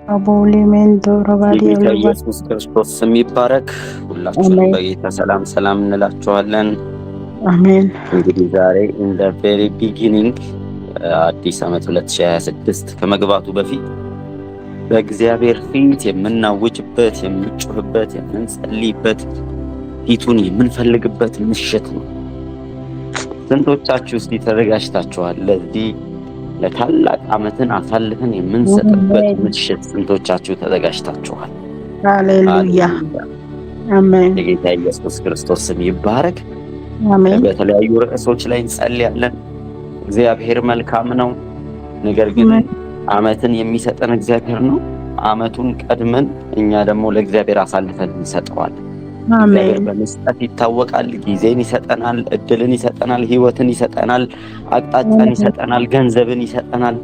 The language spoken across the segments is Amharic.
አቦሌሜንቶ ረባዲ የጌታ ያሉባ ኢየሱስ ክርስቶስ ስም ይባረክ። ሁላችሁንም አሜን በጌታ ሰላም እንላችኋለን። አሜን እንግዲህ ዛሬ in the very beginning አዲስ ዓመት 2026 ከመግባቱ በፊት በእግዚአብሔር ፊት የምናውጅበት፣ የምንጮህበት፣ የምንጸልይበት፣ ፊቱን የምንፈልግበት ምሽት ነው። ስንቶቻችሁ እስቲ ተዘጋጅታችኋል? ለዚህ ለታላቅ ዓመትን አሳልፈን የምንሰጥበት ምሽት ስንቶቻችሁ ተዘጋጅታችኋል? ሃሌሉያ አሜን የጌታ ኢየሱስ ክርስቶስ ስም ይባረክ። አሜን በተለያዩ ርዕሶች ላይ እንጸልያለን። እግዚአብሔር መልካም ነው። ነገር ግን ዓመትን የሚሰጠን እግዚአብሔር ነው። ዓመቱን ቀድመን እኛ ደግሞ ለእግዚአብሔር አሳልፈን እንሰጠዋለን። እግዚአብሔር በመስጠት ይታወቃል። ጊዜን ይሰጠናል፣ እድልን ይሰጠናል፣ ህይወትን ይሰጠናል፣ አቅጣጫን ይሰጠናል፣ ገንዘብን ይሰጠናል።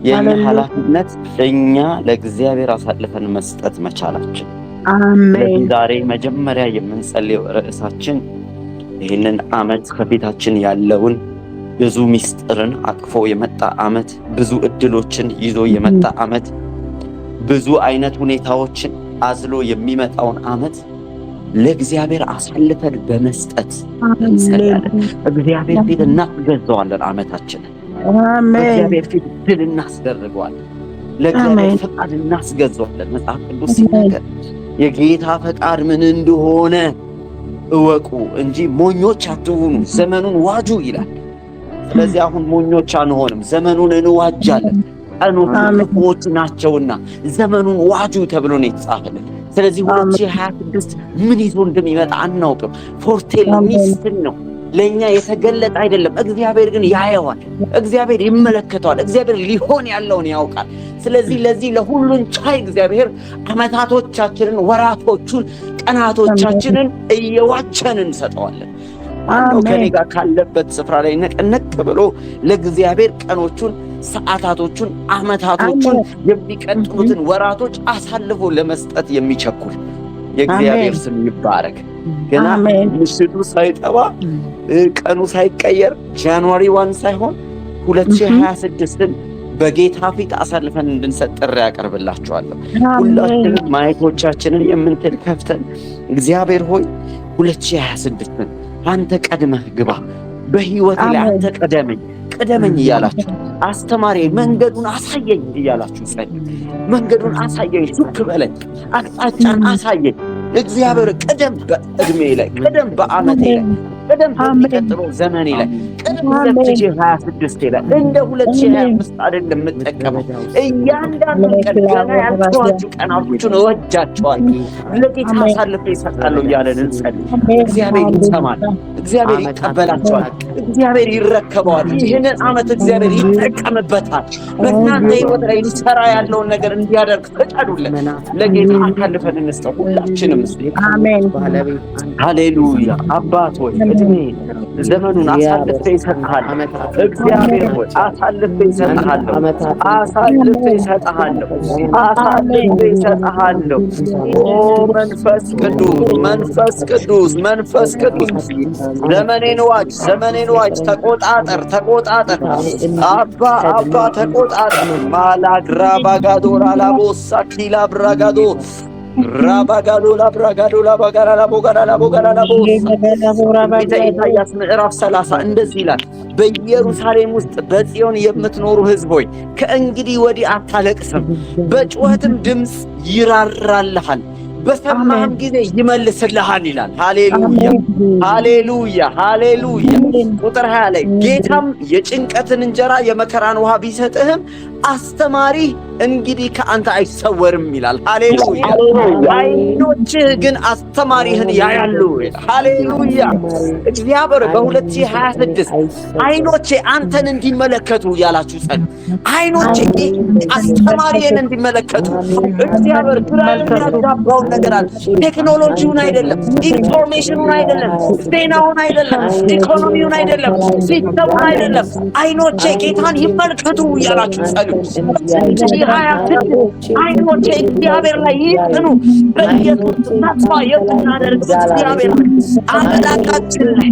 የኛ ኃላፊነት እኛ ለእግዚአብሔር አሳልፈን መስጠት መቻላችን። አሜን። ዛሬ መጀመሪያ የምንጸልየው ርዕሳችን ይህንን ዓመት ከፊታችን ያለውን ብዙ ሚስጥርን አቅፎ የመጣ ዓመት፣ ብዙ እድሎችን ይዞ የመጣ ዓመት፣ ብዙ አይነት ሁኔታዎችን አዝሎ የሚመጣውን ዓመት ለእግዚአብሔር አሳልፈን በመስጠት እንጸልያለን። እግዚአብሔር ፊት እናስገዛዋለን። ዓመታችንን በእግዚአብሔር ፊት ድል እናስደርገዋለን። ለእግዚአብሔር ፈቃድ እናስገዛዋለን። መጽሐፍ ቅዱስ ሲናገር የጌታ ፈቃድ ምን እንደሆነ እወቁ እንጂ ሞኞች አትሁኑ፣ ዘመኑን ዋጁ ይላል። ስለዚህ አሁን ሞኞች አንሆንም፣ ዘመኑን እንዋጃለን። ቀኖች ክፉዎች ናቸውና ዘመኑን ዋጁ ተብሎ ነው የተጻፈልን። ስለዚህ 2026 ምን ይዞ እንደሚመጣ አናውቅም። ፎርቴል ሚስጥር ነው፣ ለኛ የተገለጠ አይደለም። እግዚአብሔር ግን ያየዋል፣ እግዚአብሔር ይመለከተዋል፣ እግዚአብሔር ሊሆን ያለውን ያውቃል። ስለዚህ ለዚህ ለሁሉን ቻይ እግዚአብሔር ዓመታቶቻችንን፣ ወራቶቹን፣ ቀናቶቻችንን እየዋቸን እንሰጠዋለን። አንዱ ከኔ ጋር ካለበት ስፍራ ላይ ነቅ ብሎ ለእግዚአብሔር ቀኖቹን፣ ሰዓታቶቹን፣ ዓመታቶቹን፣ የሚቀጥሉትን ወራቶች አሳልፎ ለመስጠት የሚቸኩል የእግዚአብሔር ስም ይባረክ። ገና ምሽቱ ሳይጠባ ቀኑ ሳይቀየር ጃንዋሪ 1 ሳይሆን 2026ን በጌታ ፊት አሳልፈን እንድንሰጥ ጥሪ ያቀርብላችኋለሁ። ሁላችንም ማየቶቻችንን የምንከፍተን እግዚአብሔር ሆይ 2026ን አንተ ቀድመህ ግባ፣ በህይወት ላይ አንተ ቀደመኝ እያላችሁ አስተማሪ መንገዱን አሳየኝ እያላችሁ ጸልዩ። መንገዱን አሳየኝ፣ ሱክ በለኝ፣ አቅጣጫን አሳየኝ። እግዚአብሔር ቀደም በእድሜ ላይ፣ ቀደም በዓመቴ ላይ፣ ቀደም በሚቀጥለው ዘመኔ ላይ፣ ቀደም 2026 ላይ እንደ 2025 አይደለም የምጠቀመው። እያንዳንዱ ቀን ገና ያልተዋጁ ቀናቶቹን እወጃቸዋለሁ፣ ለጌታ አሳልፌ እሰጣለሁ እያለን እንጸልይ። እግዚአብሔር ይሰማል፣ እግዚአብሔር ይቀበላቸዋል፣ እግዚአብሔር ይረከበዋል። ይህንን ዓመት እግዚአብሔር ይጠቀምበታል። በእናንተ ህይወት ላይ ሊሰራ ያለውን ነገር እንዲያደርግ ፈቀዱለት። ለጌታ አሳልፈን እንስጠው ሁላችንም። አሜን። ሃሌሉያ። አባት ሆይ እድሜ ዘመኑን አሳልፌ እሰጥሃለሁ። እግዚአብሔር ሆይ አሳልፌ እሰጥሃለሁ፣ አሳልፌ እሰጥሃለሁ፣ አሳልፌ እሰጥሃለሁ። ኦ መንፈስ ቅዱስ፣ መንፈስ ቅዱስ፣ መንፈስ ቅዱስ ዘመኔን ዋጅ፣ ተቆጣጠር። አባ ተቆጣጠር። ማላግራ ባጋዶ ራላቦሳ ኪላ ብራጋዶ ራባጋዶ ላብራጋዶ ላባጋራ ላቦጋራ ላቦጋራ ላቦሳ ኢሳይያስ ምዕራፍ 30 እንደዚህ ይላል፣ በኢየሩሳሌም ውስጥ በጽዮን የምትኖሩ ሕዝብ ሆይ ከእንግዲህ ወዲህ አታለቅስም፣ በጩኸትም ድምፅ ይራራልሃል፣ በሰማህም ጊዜ ይመልስልሃል ይላል። ሃሌሉያ ሃሌሉያ ሃሌሉያ። ቁጥር 20 ላይ ጌታም የጭንቀትን እንጀራ የመከራን ውሃ ቢሰጥህም አስተማሪ እንግዲህ ከአንተ አይሰወርም ይላል። ሃሌሉያ። አይኖችህ ግን አስተማሪህን ያያሉ። ሃሌሉያ። እግዚአብሔር በ2026 አይኖቼ አንተን እንዲመለከቱ ያላችሁ ጸል አይኖቼ አስተማሪህን እንዲመለከቱ እግዚአብሔር ግራ የሚያጋባውን ነገር አለ። ቴክኖሎጂውን አይደለም፣ ኢንፎርሜሽኑን አይደለም፣ ዜናውን አይደለም፣ ኢኮኖሚውን አይደለም፣ ሲስተሙን አይደለም። አይኖቼ ጌታን ይመልከቱ ያላችሁ ጸል ይበሉ። 2026 አይኖቼ እግዚአብሔር ላይ ይጽኑ። በኢየሱስ ተስፋ የምናደርገው እግዚአብሔር አምላካችን ላይ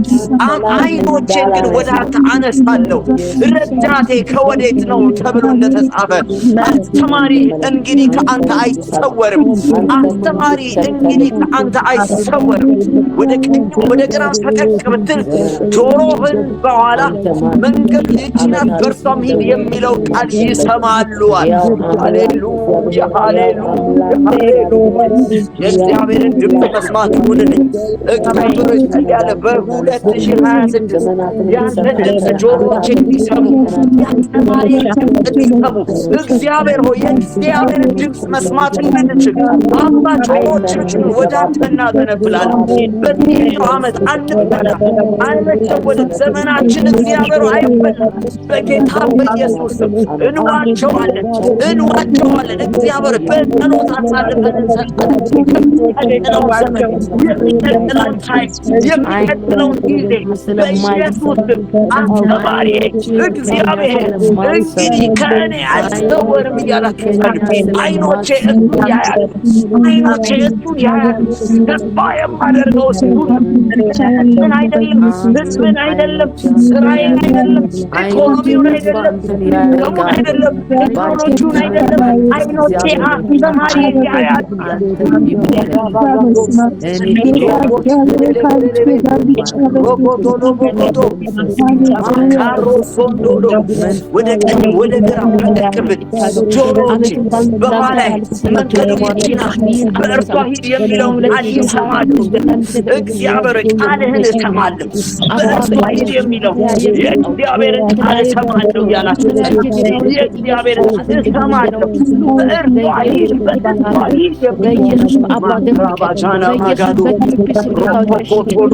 አይኖቼን ግን ወደ አንተ አነሳለሁ። ረዳቴ ከወዴት ነው ተብሎ እንደተጻፈ አስተማሪ እንግዲህ ከአንተ አይሰወርም። አስተማሪ እንግዲህ ከአንተ አይሰወርም። ወደ ቀኝ ወደ ግራ ፈቀቅ ብትል ጆሮህን በኋላ መንገድ ይችና በርሷም ሂድ የሚለው ቃል ይሰማሉ። ሃሌሉያ ሃሌሉያ ሃሌሉያ። የእግዚአብሔርን ድምፅ መስማት ይሁንልኝ። እግዚአብሔር ያለ በ2026 ያንተን ድምፅ ጆሮቼ እንዲሰሙ ያስተማሪ እንዲሰሙ እግዚአብሔር ሆይ የእግዚአብሔርን ድምፅ መስማት እንድንችል አባ ጆሮቻችን ወደ አንተ እናዘነብላለን። በዚህኛው ዓመት አንበላ አንመቸወድም። ዘመናችን እግዚአብሔር አይበላ። በጌታ በኢየሱስ እንዋቸዋለን እንዋቸዋለን። እግዚአብሔር በጸሎት አሳልፈን እንሰጣለን። የሚቀጥለው ዘመን የሚቀጥለውን ታይም የሚቀጥለውን ጊዜ በኢየሱስ አስተማሪ እግዚአብሔር እንግዲህ ከእኔ አልሰወርም እያላችሁ አይኖቼ እሱን ያያል። አይኖቼ እሱን ያያል። ተስፋ የማደርገው እሱን ምን አይደለም፣ ህዝብን አይደለም፣ ስራዬን አይደለም፣ ኢኮኖሚውን አይደለም፣ ሰሙን አይደለም፣ ቴክኖሎጂውን አይደለም። አይኖቼ አስተማሪ ያያል። ወደ ቀኝ ወደ ግራ ፈቀቅብል ጆሮቼ በኋላይ መንገዱ ይችና በእርሷ ሂድ የሚለውን ቃል ይሰማሉ። እግዚአብሔር ቃልህን እሰማለሁ። በእርሷ ሂድ የሚለው የእግዚአብሔርን ቃል እሰማለሁ ያላችሁ የእግዚአብሔርን ቃል እሰማለሁ። በእርሷ ሂድ በእርሷ ሂድ በኢየሱስ አባባጃና ማጋዶ ሮኮቶሎ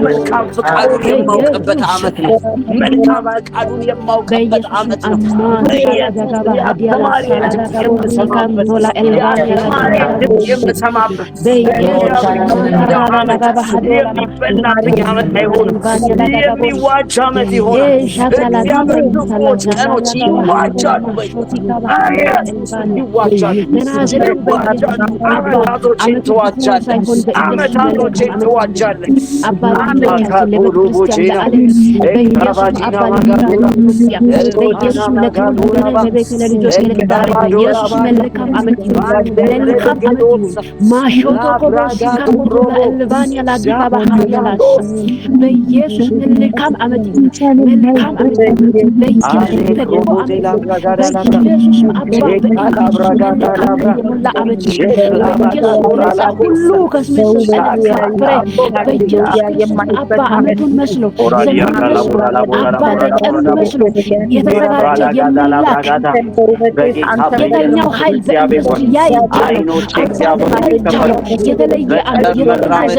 መልካም ፈቃዱን የማውቅበት ዓመት ነው። መልካም ፈቃዱን የማውቅበት ዓመት ነው። የምሰማበት የሚበላ ዓመት አይሆንም። የሚዋጅ ዓመት ይሆናል። እግዚአብሔር ድንቆች ቀኖች ይዋጃሉ። ዓመታቶችን ትዋጃለህ። ዓመታቶችን ትዋጃለህ። በኢየሱስ መልካም ዓመት መልካም ሁሉ አባ ዓመቱን መስሎ አባ መስሎ የተዘጋጀ የሚላክ የተኛው ኃይል ያይ የተለየ ዓመት የተዘጋጀ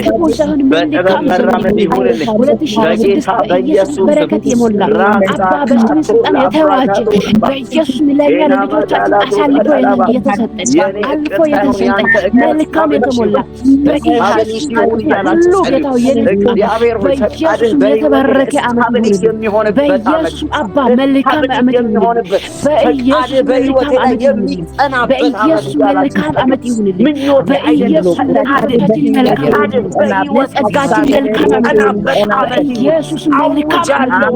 ክፉ ሳይሆን መልካም በኢየሱስ በረከት የሞላ አባ በስሙ ስልጣን የተዋጀ በኢየሱስ ለኛ ለልጆቻችን አሳልፎ የተሰጠ አልፎ የተሰጠ መልካም የተሞላ በኢየሱስ ሁሉ ጌታው እግዚአብሔር ሆይ ፈቃድን የተባረከ ዓመት በኢየሱስ አባ መልካም ዓመት የሚሆንበት በኢየሱስ በሕይወቴ ላይ የሚጸናበት በኢየሱስ መልካም ዓመት ይሁንልኝ። በኢየሱስ ለሐረታችን መልካም ለጸጋችን መልካም ዓመት ኢየሱስ መልካም ዓመት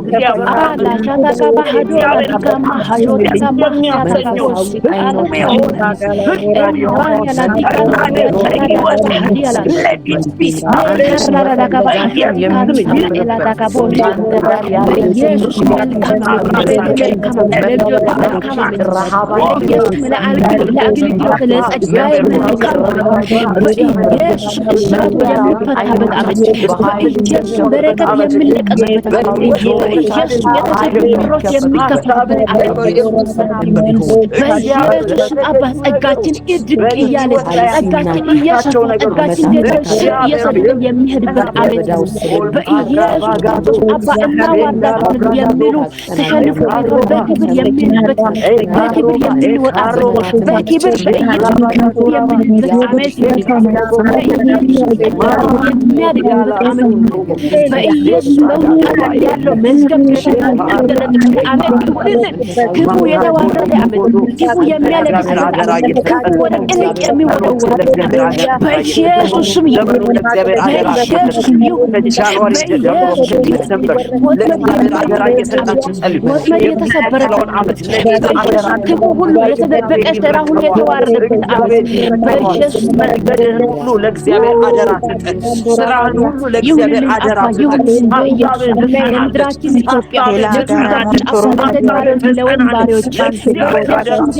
በረከት የሚለቀቅበት የተከበረ ዓመት በኢየሱስ አባ ጸጋችን እድቅ እያለ ጸጋችን እየሰፋ ጸጋችን እየሰፋ የሚሄድበት ዓመት በኢየሱስ ክርስቶስ አባ እናዋርዳለን የሚሉ ተሸንፎ በክብር የሚሄድበት በክብር የምንወጣበት በክብር በኢየሱስ የምንበት ዓመት የሚያድግበት ዓመት በኢየሱስ በውስጥ ያለው መዝገብ ከተገለጠበት ዓመት ይሁንልን። ክፉ የተዋረደ ዓመት ክፉ የሚያለቅስ ክፉ ወደ ጥልቅ የሚወረወር በኢየሱስ ስም ይሁን። በኢየሱስ ስም ይሁን። ወጥመድ የተሰበረበት ክፉ ሁሉ የተደበቀ ሥራ ሁሉ የተዋረደበት ዓመት በኢየሱስ ሁሉ ለእግዚአብሔር አደራ ሰጠን። ስራህን ሁሉ ለእግዚአብሔር አደራ ሰጠን። ለምድራችን ኢትዮጵያ ለምድራችን አሳልፈን ለወን ባሪዎች በኢየሱስ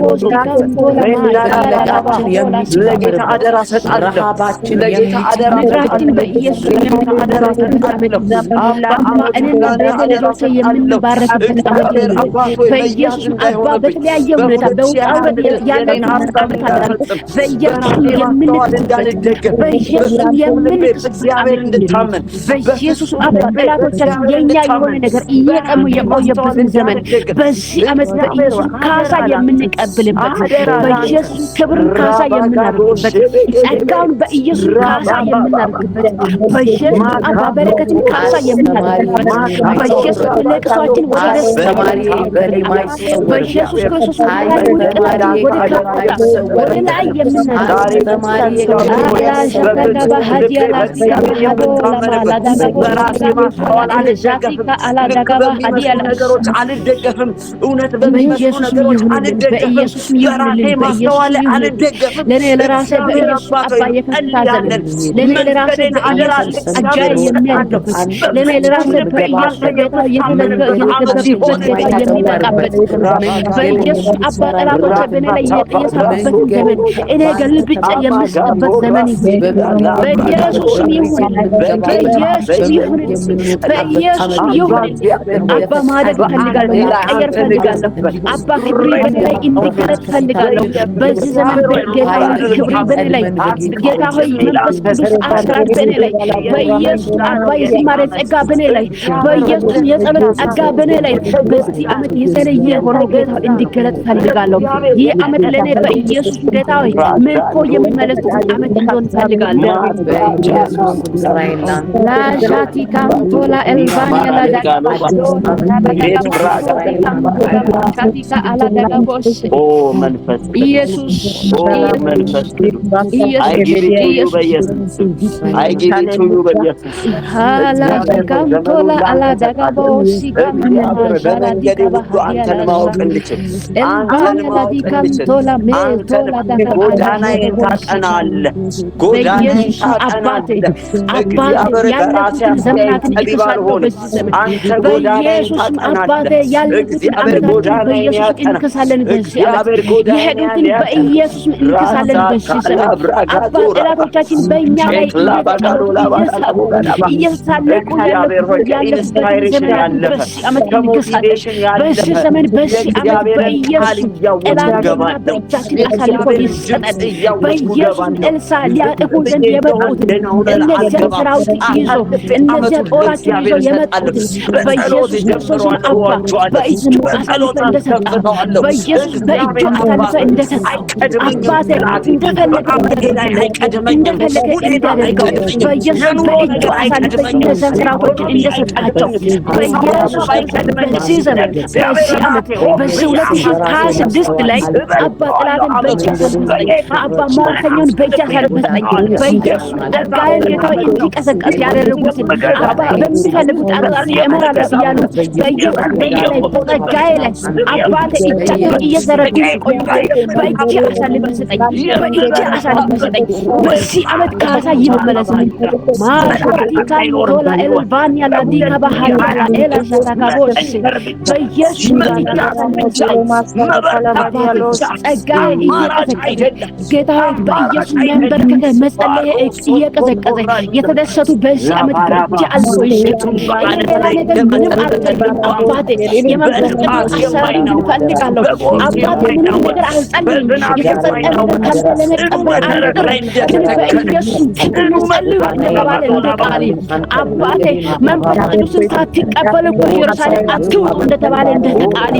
ክርስቶስ አባ ለጌታ አደራ ሰጣለሁ። ለጌታ አደራ ምድራችን በኢየሱስ አደራ ሰጣለሁ። የምንባረክበት በኢየሱስ አባ በተለያየ ሁኔታ በውጣ ውረድ ያለን በኢየሱስ እንዳልደገፍ እግዚአብሔር እንድታመን በኢየሱስ አባ ጠላቶቻችን የኛ የሆነ ነገር እየቀሙ የቆየበትን ዘመን በዚህ ዓመት በኢየሱስ ካሳ የምንቀበልበት በኢየሱስ ክብርን ካሳ የምናደርግበት ጸጋውን በኢየሱስ ካሳ የምናደርግበት በኢየሱስ አባ በረከትን ካሳ የምናደርግበት በኢየሱስ ለቅሷችን ወደ ደስታ በኢየሱስ ክርስቶስ ወደ ላይ ነገሮች አልደገፍም። እውነት በሚመስሉ ነገሮች አልደገፍም። በራሴ ማስተዋል አልደገፍም። ለኔ ለራሴ በኢየሱስ አባ የፈታዘልን ለኔ ለራሴ በኢየሱስ አጃይ የሚያደርጉት ለኔ ለራሴ በኢየሱስ ጌታ የተደረገበት የሚበቃበት በኢየሱስ አባ ጠላቶች በኔ ላይ የሳበበትን ዘመን እኔ ገልብጬ የምስጥበት ዘመን ይሁን። በኢየሱስ ይሁን። በኢየሱስ ይሁን። በኢየሱስ ይሁን። አባ ማደግ ፈልጋለሁ። መቀየር ፈልጋለሁ። አባ ክብሪ በኔ ላይ እንዲገለጥ ፈልጋለሁ። በዚህ ዘመን ጌታ ክብሪ በኔ ላይ ጌታ ሆይ መንፈስ ቅዱስ አስራት በኔ ላይ በኢየሱስ አባ የዝማሬ ጸጋ በኔ ላይ በኢየሱስ የጸሎት ጸጋ በኔ ላይ በዚህ ዓመት የተለየ ሆኖ ጌታ እንዲገለጥ ፈልጋለሁ። ይህ ዓመት ለኔ በኢየሱስ ጌታ ሆይ ምርኮ የሚመለስበት ዓመት እንዲሆን ፈልጋለሁ። ላሻቲ ካምቶላ ኤልባኒያ መንፈስ ኢየሱስ መንፈስ አንተን ማወቅ እንድችል ጎዳናዬን ታቀናለህ። ጎዳናዬን ታቀናለህ። እግዚአብሔር በራሴ ዘመናትን ይከሳለሁ። አንተ ጎዳናዬን ታቀናለህ። እግዚአብሔር ጎዳናዬን ያቀናል። እግዚአብሔር ጎዳናዬን በኢየሱስ እንከሳለን። አባ ጠላቶቻችን በእኛ ላይ እየሳለቁ በዚህ ዘመን በዚህ ዓመት በኢየሱስ ጠላትና በእጃችን አሳልፎ ይሰጠን። በኢየሱስ ኤልሳ ሊያጠፉ ዘንድ የመጡት እነዚያ ሰራዊት ይዞ እነዚያ ጦራችን ይዞ የመጡት በኢየሱስ ክርስቶስ አባ በእጅሙ አሳልፎ እንደሰጣ በኢየሱስ በእጁ አሳልፎ እንደሰጣ አባቴ እንደፈለገ እንዲያደርገው በኢየሱስ በእጁ አሳልፎ እነዚያ ሰራዊቶችን እንደሰጣቸው በኢየሱስ በዚህ ዘመን በዚህ ዓመት በዚህ 2026 ላይ አባ ጠላትን በእጅ አሳልፈኝ አባ ሟርተኛውን በእጅ አሳልፈኝ በኢየሱስ ጸጋዬን ጌታ እንዲቀሰቀስ ያደረጉትን አባ በሚፈልጉት አቅጣጫ እመራለሁ እያሉ በኢየሱስ በእኔ ላይ ጸጋዬ ላይ አባቴ እጃቸውን እየዘረጉ እንዲቆዩበት በእጅ አሳልፈህ ስጠኝ፣ በእጅ አሳልፈህ ስጠኝ። በዚህ ዓመት ካሳ ይመለሳል። ማሾቲ ካንቶላ ኤልቫንያ ላዲካ ባህላ ኤላሳታካቦስ በኢየሱስ በእጅ አሳልፈህ ስጠኝ። ጸጋዬ እየቀዘቀዘ ጌታ ሆይ በኢየሱስ መንበርከከ መጸለይ እየቀዘቀዘ የተደሰቱ በዚህ ዓመት ብቻ አልወይሽቱ ሌላ ነገር ምንም አልፈልግም። አባቴ የመንፈስ ቅዱስ አሰራር እንፈልጋለሁ። አባቴ ምንም ነገር አልጸልይም። የተጸለየ ነገር ካለ ለመቀበል አልጥርም። ግን በኢየሱስ እንጸልይ እንደተባለ እንደ ቃል አባቴ መንፈስ ቅዱስን ሳትቀበሉ በኢየሩሳሌም አትውጡ እንደተባለ እንደ ቃል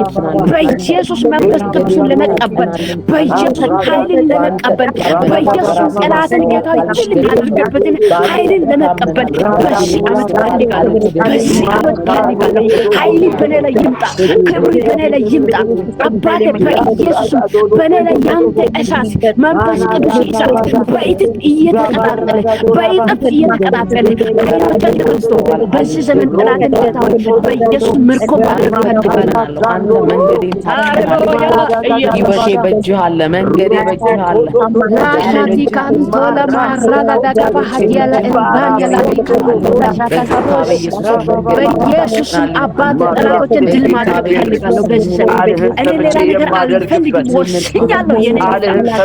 በኢየሱስ መንፈስ ቅዱስን ለመቀበል በኢየሱስ ኃይልን ለመቀበል በኢየሱስ ጠላትን ጌታ ድል አድርገበትን ኃይልን ለመቀበል በዚህ ዓመት ፈልጋለሁ። በዚህ ዓመት ፈልጋለሁ። ኃይል በኔ ላይ ይምጣ፣ ክብር በኔ ላይ ይምጣ። አባቴ በኢየሱስ በኔ ላይ ያንተ እሳት መንፈስ ቅዱስ እሳት በእጥፍ እየተቀጣጠለ ከሌሎችን ተነስቶ በዚህ ዘመን ጠላትን ጌታ በኢየሱስ ምርኮ ማድረግ ፈልጋለሁ። አንተ መንገዴን ይበሼ በእጅህ አለ፣ መንገዴ በእጅህ አለ። ናሻቲ ካንቶላ ማራላ ዳጋባ ሀዲያላ ኤልባንያ ላዲካ በኢየሱስ አባት ጠላቶችን ድል ማድረግ ፈልጋለሁ። በዚህ ዘመን እኔ ሌላ ነገር አልፈልግም። ወስኛለሁ። የኔ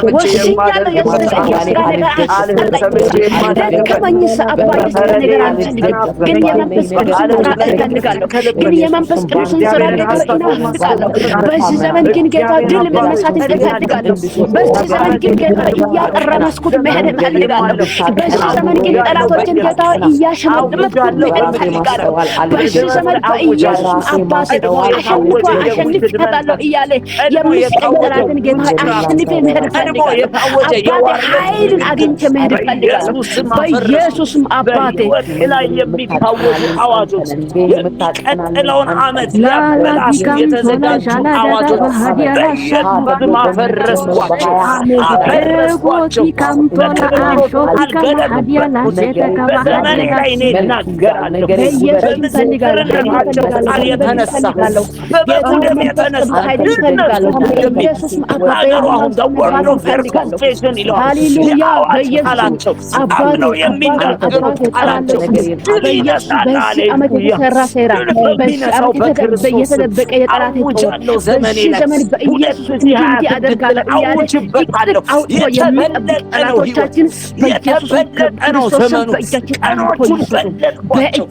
ወስኛለሁ። የስጋ ነገር ደከመኝ አባ የስጋ ነገር አልፈልግም። ግን የመንፈስ ቅዱስን ስራ እፈልጋለሁ። ግን የመንፈስ ቅዱስን ስራ እናፍቃለሁ። በዚህ ዘመን ግን ጌታ ድል መነሳት እፈልጋለሁ። በዚህ ዘመን ግን ጌታ እያቀረመስኩት መሄድ እፈልጋለሁ። በዚህ ዘመን ግን ጠላቶችን ጌታ እያሸመጥመጥኩት መሄድ እፈልጋለሁ። በዚህ ዘመን በኢየሱስ አባቴ አሸንፍ እፈታለሁ እያለ የሚስቀኝ ጠላትን ጌታ አሸንፌ መሄድ እፈልጋለሁ። አባቴ ኃይልን አግኝቼ መሄድ እፈልጋለሁ። በኢየሱስም አባቴ ላይ የሚታወጁ አዋጆች የሚቀጥለውን ዓመት ሊያበላሹ የተዘጋጁ አዋጆች በኢየሱስ ስም አፈረስኳቸው። በዘመኔ ላይ እኔ እናገራለሁ። በምስክርነታቸው ቃል የተነሳ በበጉ ደም የተነሳ ድነቱ የሚናገሩ አሁን the word of their confession ይለዋል። የአዋጅ ቃላቸው አምነው የሚናገሩ ቃላቸው ድል ይነሳል። ሃሌሉያ። ድል በሚነሳው በክርስቶስ አውጃለሁ። ዘመኔ ላይ 2026 አውጅበታለሁ። የተበለጠ ነው ሕይወት፣ የተበለጠ ነው ዘመኑ። ቀኖቹን በለጥኳቸው።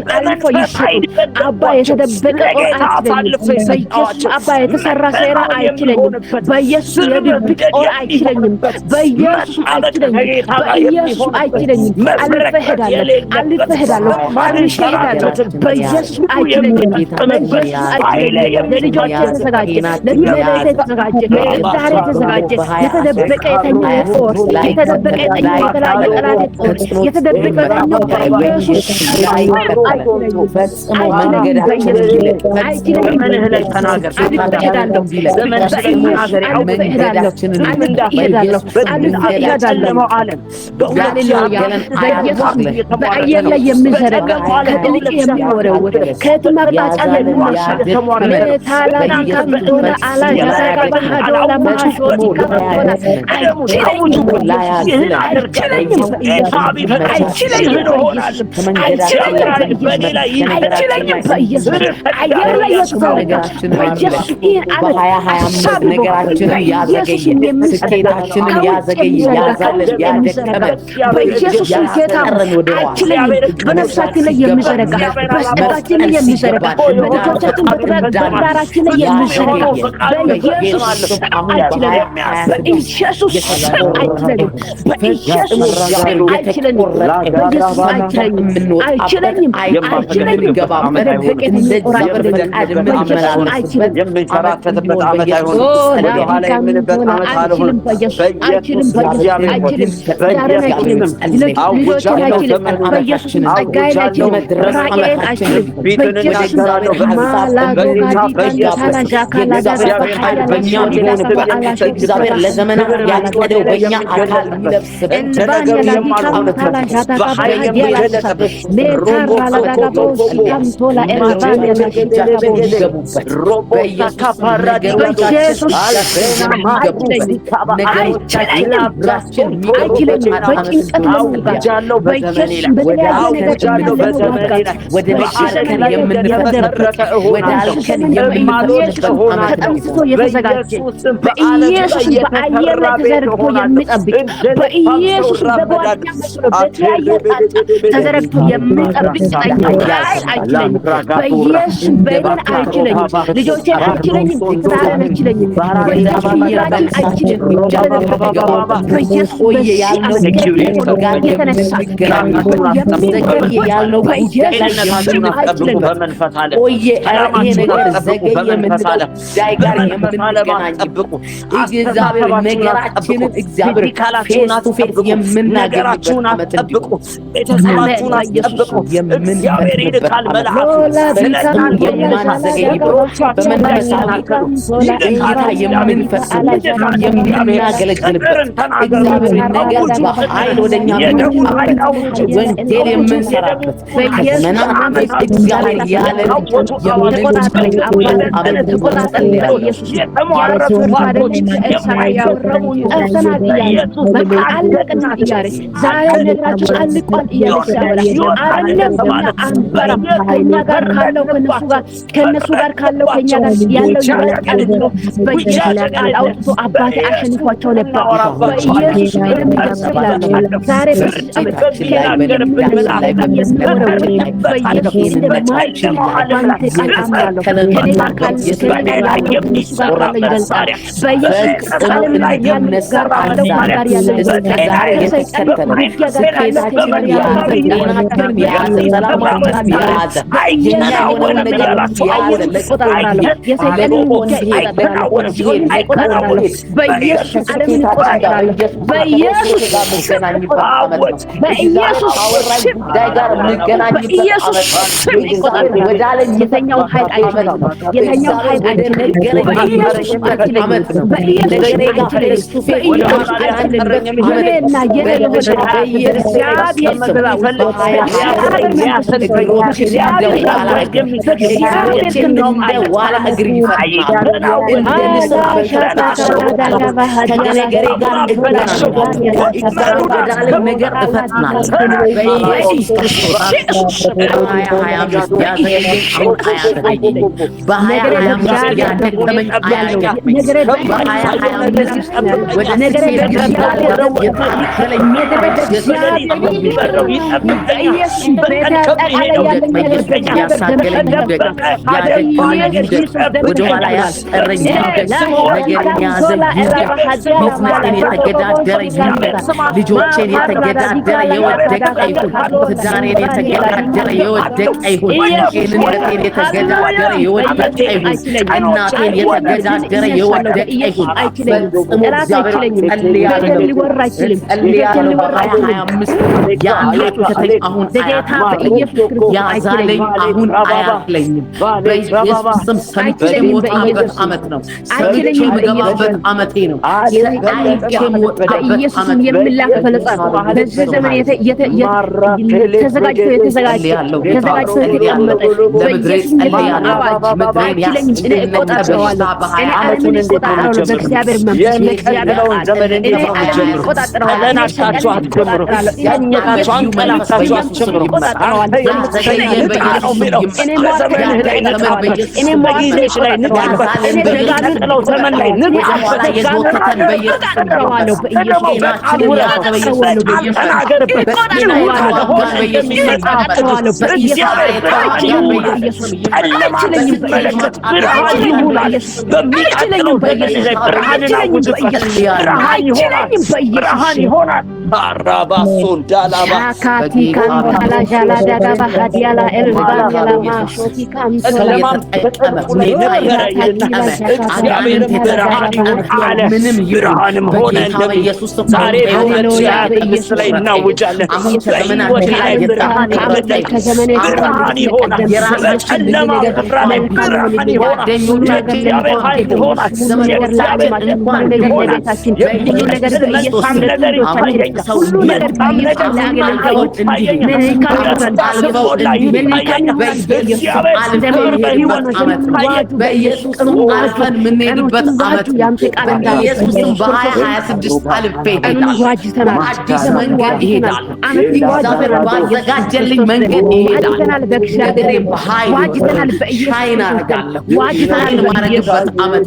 በመንፈስ ኃይል አባ የተደበቀ ጦር አይችለኝም። በኢየሱስ አባ የተሰራ ሴራ አይችለኝም። በኢየሱስ የድብቅ ጦር አይችለኝም። በኢየሱስ አይችለኝም። በኢየሱስ አይችለኝም። አልፌ እሄዳለሁ። አልፌ እሄዳለሁ። በኢየሱስ አይችለኝም። በኢየሱስ አይችለኝም። ለልጆቼ የተዘጋጀ ለቤቴ የተዘጋጀ ዛሬ የተዘጋጀ የተደበቀ የተኛ ጦር የተደበቀ የተኛ የተለያየ ጠላት ጦር የተደበቀ የተኛ በኢየሱስ ፈጽሞ መንገዳችንን ዘመንህ ላይ ተናገር። ጨለማው ዓለም በአየር ላይ የሚዘረጋ ከጥልቅ የሚወረውር ከየትም አቅጣጫ ነገራችንን ያዘገየ ስኬታችንን ያዘገየ ያዛልን ያደከመ በኢየሱስ ጌታ አይችለኝም። በነፍሳችን ላይ የሚዘረጋ በስጋችን ላይ የሚዘረጋ በልጆቻችን በትዳራችን ላይ የሚዘረጋ በኢየሱስ አይችለንም። በኢየሱስ አይችለንም። በኢየሱስ አይችለንም። በኢየሱስ አይችለንም። አይችለኝም። አይችለኝም። የምንሸራተትበት ዓመት አይሆንም። ወደኋላ የምንበት ዓመት አልሆንም። እግዚአብሔር ለዘመናት ያቀደው በእኛ አካል ሊለብስበት በኢየሱስ ነገሮቻችን እግራችን አይችለኝም። በጭንቀት ለመውጋት በኢየሱስ በተለያየ ነገር ወደ መሸከም የምንፈጥርበት ወደ አልከን የምንፈጥርበት ተጠምስቶ የተዘጋጀ በኢየሱስ በአየር ላይ ተዘርግቶ የሚጠብቅ በኢየሱስ በጓዳ በተለያየ ጣጣ ተዘረግቶ የሚጠብቅ አይችለኝም። በኢየሱስ በእኔን አይችለኝም። ልጆቼን አይችለኝም። ትዳሬን አይችለኝም። የምናገለግልበት እግዚአብሔር ነገር በኃይል ወደኛ ወንጌል የምንሰራበት መናፍስት እግዚአብሔር ያለን ከነሱ ጋር ካለው ከኛ ጋር ያለው ቃል አውጥቶ አባቴ አሸንፏቸው ነበር። በኢየሱስ ዛሬ ልጆቼን የተገዳደረ የወደቀ ይሁን። ትዳሬን የተገዳደረ የወደቀ ይሁን። ጤንነቴን የተገዳደረ የወደቀ ይሁን። እናቴን የተገዳደረ የወደቀ ይሁን። ፈጽሞ እግዚአብሔር ጸልያለሁ በ2025 ያመለከተኝ አሁን ያዛለኝ አሁን አያለኝም። በኢየሱስ ስም ሰምቼ የምወጣበት ዓመት ነው። ሰምቼ የምገባበት ዓመቴ ነው። በኢየሱስ የሚላክ ፈለጻ በዚህ ዘመን ተዘጋጅቶ የተቀመጠ በኢየሱስ አዋጅ ምድሬን እቆጣጠረዋለሁ። እኔ ዓለምን እቆጣጠረዋለሁ። በእግዚአብሔር መንፈስ በእግዚአብሔር ቃል እኔ ዓለምን እቆጣጠረዋለሁ። ዘመን የምንሄድበት ዓመት ኢየሱስም በ2026 አልፌ እሄዳለሁ። አዲስ መንገድ ይሄዳል። እግዚአብሔር ባዘጋጀልኝ መንገድ ይሄዳል። እግሬ በኃይል ሻይን አደርጋለሁ። ሻይን ማረግበት ዓመት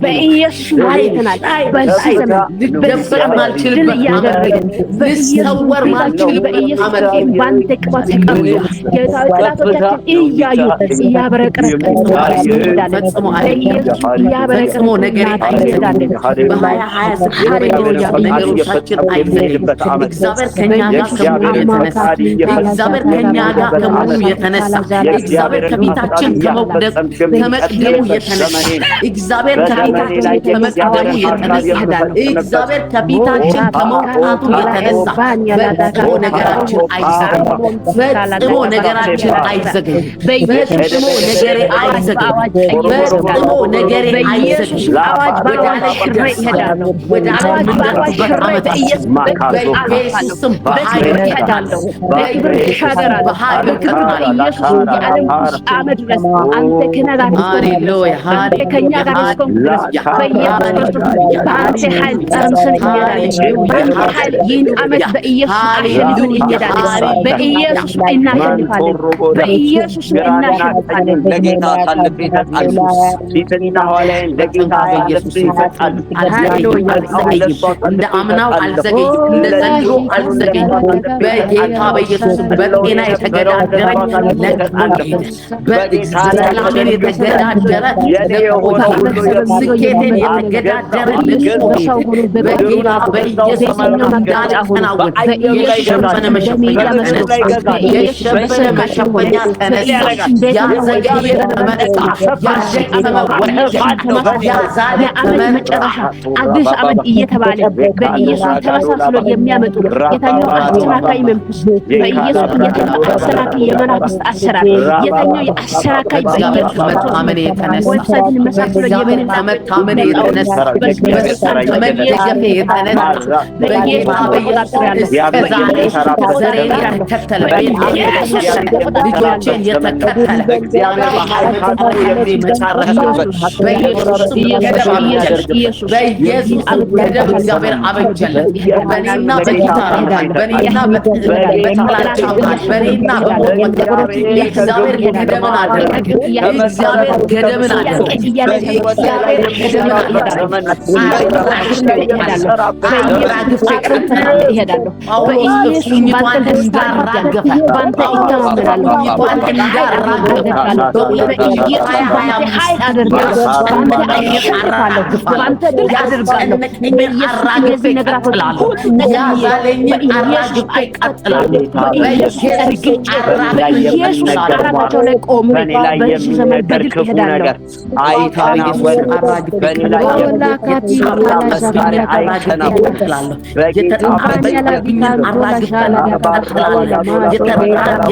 ልደበቅ ማልችልበት ዓመት ልሰወር ማልችልበት ዓመት ባንተ ቅባት ተቀብሏል። ጌታዊ ጠላቶቻችን እያዩ እያበረቀረቀን ፈጽሞ ነገሬ አይዘገይም። በ2026 ነገሮቻችን አይዘገይም። እግዚአብሔር ከእኛ ጋር ከመሆኑ የተነሳ እግዚአብሔር ከእኛ ጋር ከመሆኑ የተነሳ እግዚአብሔር ከፊታችን ከመቅደሙ የተነሳ እግዚአብሔር ከፊታችን ከመቅደሙ የተነሳ እግዚአብሔር ከፊታችን ከመውጣቱ የተነሳ ፈጽሞ ነገራችን አይዘገይም። ፈጽሞ ነገራችን አይዘገይም። ፈጽሞ ነገሬ አይዘገይም። ፈጽሞ ነገሬ አይዘገይም። ወደ ምንደርስበት ዓመት በኢየሱስም በኃይል እሄዳለሁ። በኃይል እንደ አምናው አልዘገይም። እንደ ዘንድሮ አልዘገይም። በጌታ በኢየሱስ በጤና የተገዳደረኝ በሰላሜን የተገዳደረ ስኬቴን የተገዳደረ በጌታ በኢየሱስ እንዳልከናወን የሸፈነ መሸፈኛ ተነሳ። ያዘገየ ተመታ። ያሸቀመ ወደቀ። ያዛለ መጨረሻ አዲስ ዓመት እየተባለ በኢየሱስ ተመሳስሎ የሚያመጡ የተኛው አሰራካይ መንፈስ በኢየሱስ የተኛው አሰራካይ የመናፍስት አሰራር የተኛው የአሰራካይ በኢየሱስ መታመን የተነሳ ወሰድን መሳስሎ መታመን የተነሳ በስልጣን ከመደገፍ የተነሳ በጌታ በኢየሱስ እስከዛሬ ዘሬን የተከተለ ልጆቼን የተከተለ በኢየሱስ ገደብ እግዚአብሔር አበጀለት። በኔና በጊታር በኔና በጥላቻ በኔና በሞት እግዚአብሔር ገደብን አደረገ። እግዚአብሔር ገደብን አደረገ። እግዚአብሔር ገደብን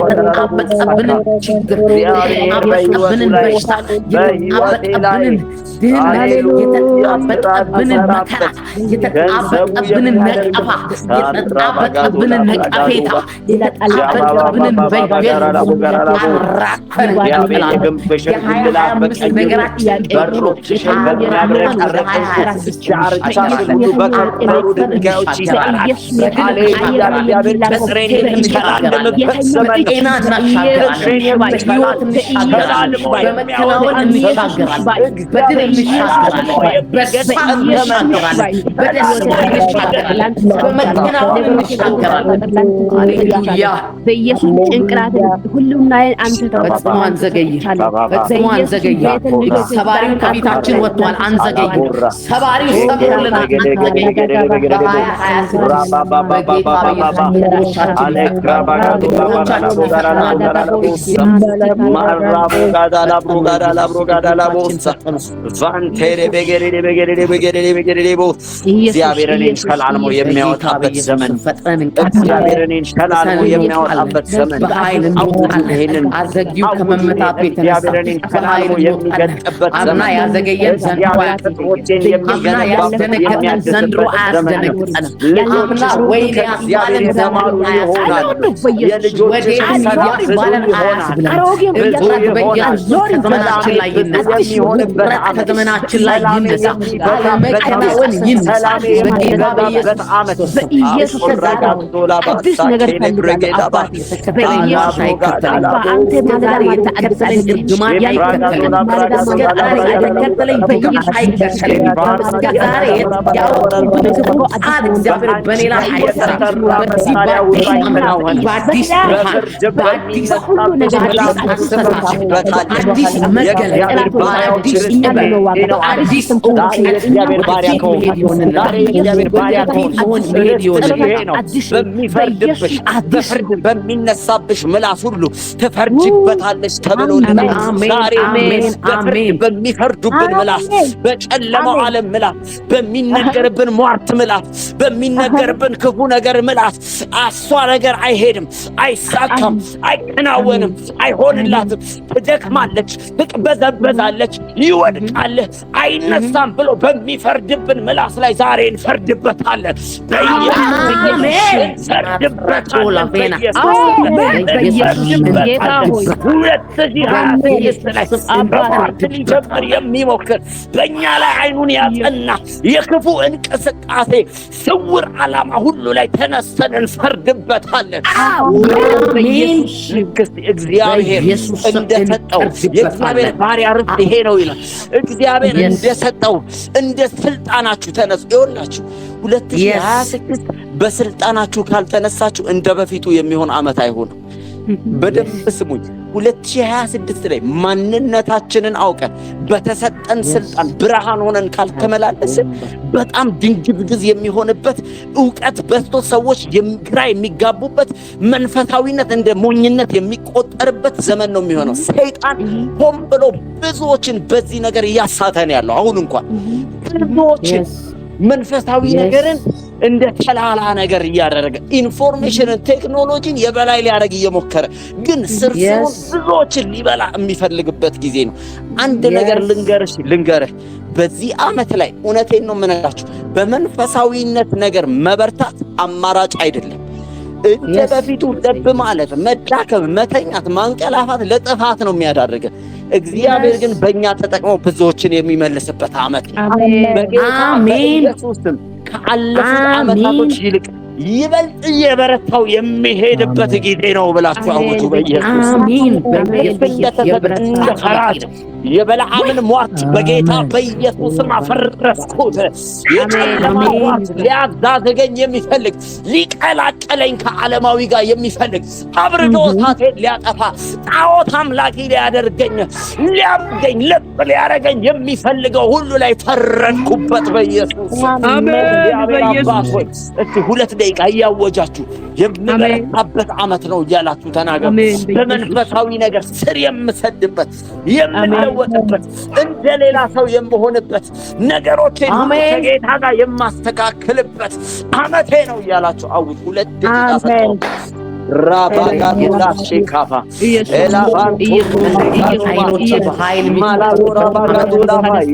የተጣበቀብንን ችግር የተጣበቀብንን በሽታ የተጣበቀብንን የተጣበቀብንን መከራ የተጣበቀብንን ነቀፋ የተጣበቀብንን ነቀፌታ የተጣበቀብንን በገር አራከን ያጥላል። የ2025 ነገራችን በርሎ በኢየሱስ ጭንቅላት ሁሉና አንተ ፈጽሞ አንዘገይም። ፈጽሞ አንዘገይም። ሰባሪው ከፊታችን ወጥቷል። አንዘገይም። ሰባሪው ሰብሮልናል። አንዘገይም። እግዚአብሔርን ሸላልሞ የሚያወጣበት ዘመን እግዚአብሔርን ሸላልሞ የሚያወጣበት ዘመን ይሄንን አዘጊው ከመመታቱ የተነሳ በኃይል የሚገልጥበት ዘመን ያዘገየን ዘንድሮ አምና ያስደነገጠን ዘንድሮ አያስደነግጠን። አምና ወይኔ ያስባለን ዘመኑ አያስብለን። ወደ ያስባለን አያስብለን። በየዘመናችን ላይ ይነሳ። በዘመናችን ላይ ይነሳ፣ አለመከናወን ይነሳ በጌታ በኢየሱስ በኢየሱስ አዲስ ነገር ፈልጋለሁ አባቴ በኢየሱስ አንተ ማለዳ የተቀደሰልን እርግማን ያይከተለኝ እስከዛሬ ያደከተለኝ በኢየሱስ አይከተለኝ እስከዛሬ ያወጡብን ክፉ እግዚአብሔር በኔ ላይ አይሰራ በዚህ በአዲስ ብርሃን በአዲስ ሁሉ ነገር አዲስ መገለጥ አዲስ አዲስ እግዚአብሔር ባሪያ ከሆነ እግዚአብሔር ባሪያ ከሆነ በሚፈርድብሽ በፍርድ በሚነሳብሽ ምላስ ሁሉ ትፈርጅበታለሽ ተብሎልናል። ዛሬ በፍርድ በሚፈርዱብን ምላስ፣ በጨለማው ዓለም ምላስ፣ በሚነገርብን ሟርት ምላስ፣ በሚነገርብን ክፉ ነገር ምላስ አሷ ነገር አይሄድም፣ አይሳካም፣ አይከናወንም፣ አይሆንላትም፣ ትደክማለች፣ ትቅበዘበዛለች፣ ይወድቃል፣ አይነሳም ብሎ በሚፈርድብን ምላስ ላይ ዛሬ እንፈርድበታለን። ሊጀምር የሚሞክር በእኛ ላይ አይኑን ያጸና የክፉ እንቅስቃሴ ስውር ዓላማ ሁሉ ላይ ተነስተን እንፈርድበታለን። እግዚአብሔር እንደሰጠው የእግዚአብሔር ባሪያ ርስት ይሄ ነው ይላል። እግዚአብሔር እንደሰጠው እንደ ስልጣናችሁ ተነሱ። ይኸውላችሁ 2026 በስልጣናችሁ ካልተነሳችሁ እንደ በፊቱ የሚሆን ዓመት አይሆንም። በደንብ ስሙኝ። 2026 ላይ ማንነታችንን አውቀን በተሰጠን ስልጣን ብርሃን ሆነን ካልተመላለስን በጣም ድንግዝግዝ የሚሆንበት ዕውቀት በዝቶ ሰዎች ግራ የሚጋቡበት መንፈሳዊነት እንደ ሞኝነት የሚቆጠርበት ዘመን ነው የሚሆነው። ሰይጣን ሆን ብሎ ብዙዎችን በዚህ ነገር እያሳተን ያለው አሁን እንኳን ብዙዎችን መንፈሳዊ ነገርን እንደ ተላላ ነገር እያደረገ ኢንፎርሜሽንን ቴክኖሎጂን የበላይ ሊያደርግ እየሞከረ ግን ስርስሩን ብዙዎችን ሊበላ የሚፈልግበት ጊዜ ነው። አንድ ነገር ልንገርህ በዚህ ዓመት ላይ እውነቴን ነው የምነግራችሁ፣ በመንፈሳዊነት ነገር መበርታት አማራጭ አይደለም። እንደ በፊቱ ለብ ማለት መዳከም፣ መተኛት፣ ማንቀላፋት ለጥፋት ነው የሚያዳርገ። እግዚአብሔር ግን በእኛ ተጠቅሞ ብዙዎችን የሚመልስበት ዓመት በጌታ በኢየሱስም ከአለፉት ዓመታቶች ይልቅ ይበልጥ እየበረታው የሚሄድበት ጊዜ ነው ብላችሁ አውጁ። በኢየሱስ አሜን። የበለዓምን ሟርት በጌታ በኢየሱስም አፈረስኩት። የጨለማው ሟርት ሊያዛዘገኝ የሚፈልግ ሊቀላቀለኝ ከዓለማዊ ጋር የሚፈልግ አብርዶ እሳቴን ሊያጠፋ ጣዖት አምላኪ ሊያደርገኝ ሊያምገኝ ልብ ሊያደርገኝ የሚፈልገው ሁሉ ላይ ፈረድኩበት በኢየሱስ አሜን። በኢየሱስ እስቲ 2 ደቂቃ እያወጃችሁ የምበረታበት ዓመት ነው እያላችሁ ተናገሩ። በመንፈሳዊ ነገር ስር የምሰድበት የምለወጥበት እንደ ሌላ ሰው የምሆንበት ነገሮቼን ከጌታ ጋር የማስተካክልበት ዓመቴ ነው እያላችሁ አውጅ። 2 ደቂቃ ሰጥተው ራባጋዱላ ሼካፋ ኤላባን አይኖቼ በኃይል ማላቦራባጋዱላ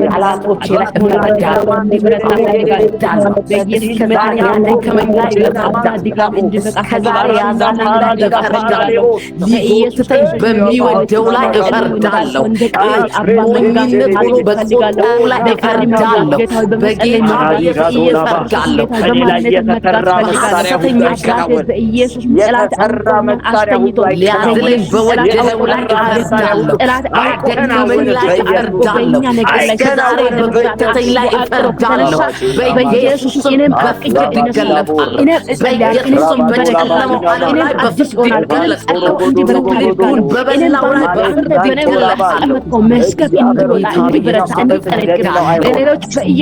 አላቶቼ በሚወደው ላይ እፈርዳለሁ። በሚነጥሩ ላይ እፈርዳለሁ። በጌታ እፈርዳለሁ። የተሰራ መሳሪያ ሁሉ ሊያዝለኝ በወደደው ላይ እፈርዳለሁ። አይደከመኝ ላይ እፈርዳለሁ። እስከዛሬ በጎተተኝ ላይ እፈርዳለሁ። በኢየሱስ ስም በፊት ይገለጣል። በኢየሱስም በጨለማው ዓለም ላይ በፊት ይገለጣል። ልቡን በበላው ላይ በፍርድ ይገለጣል።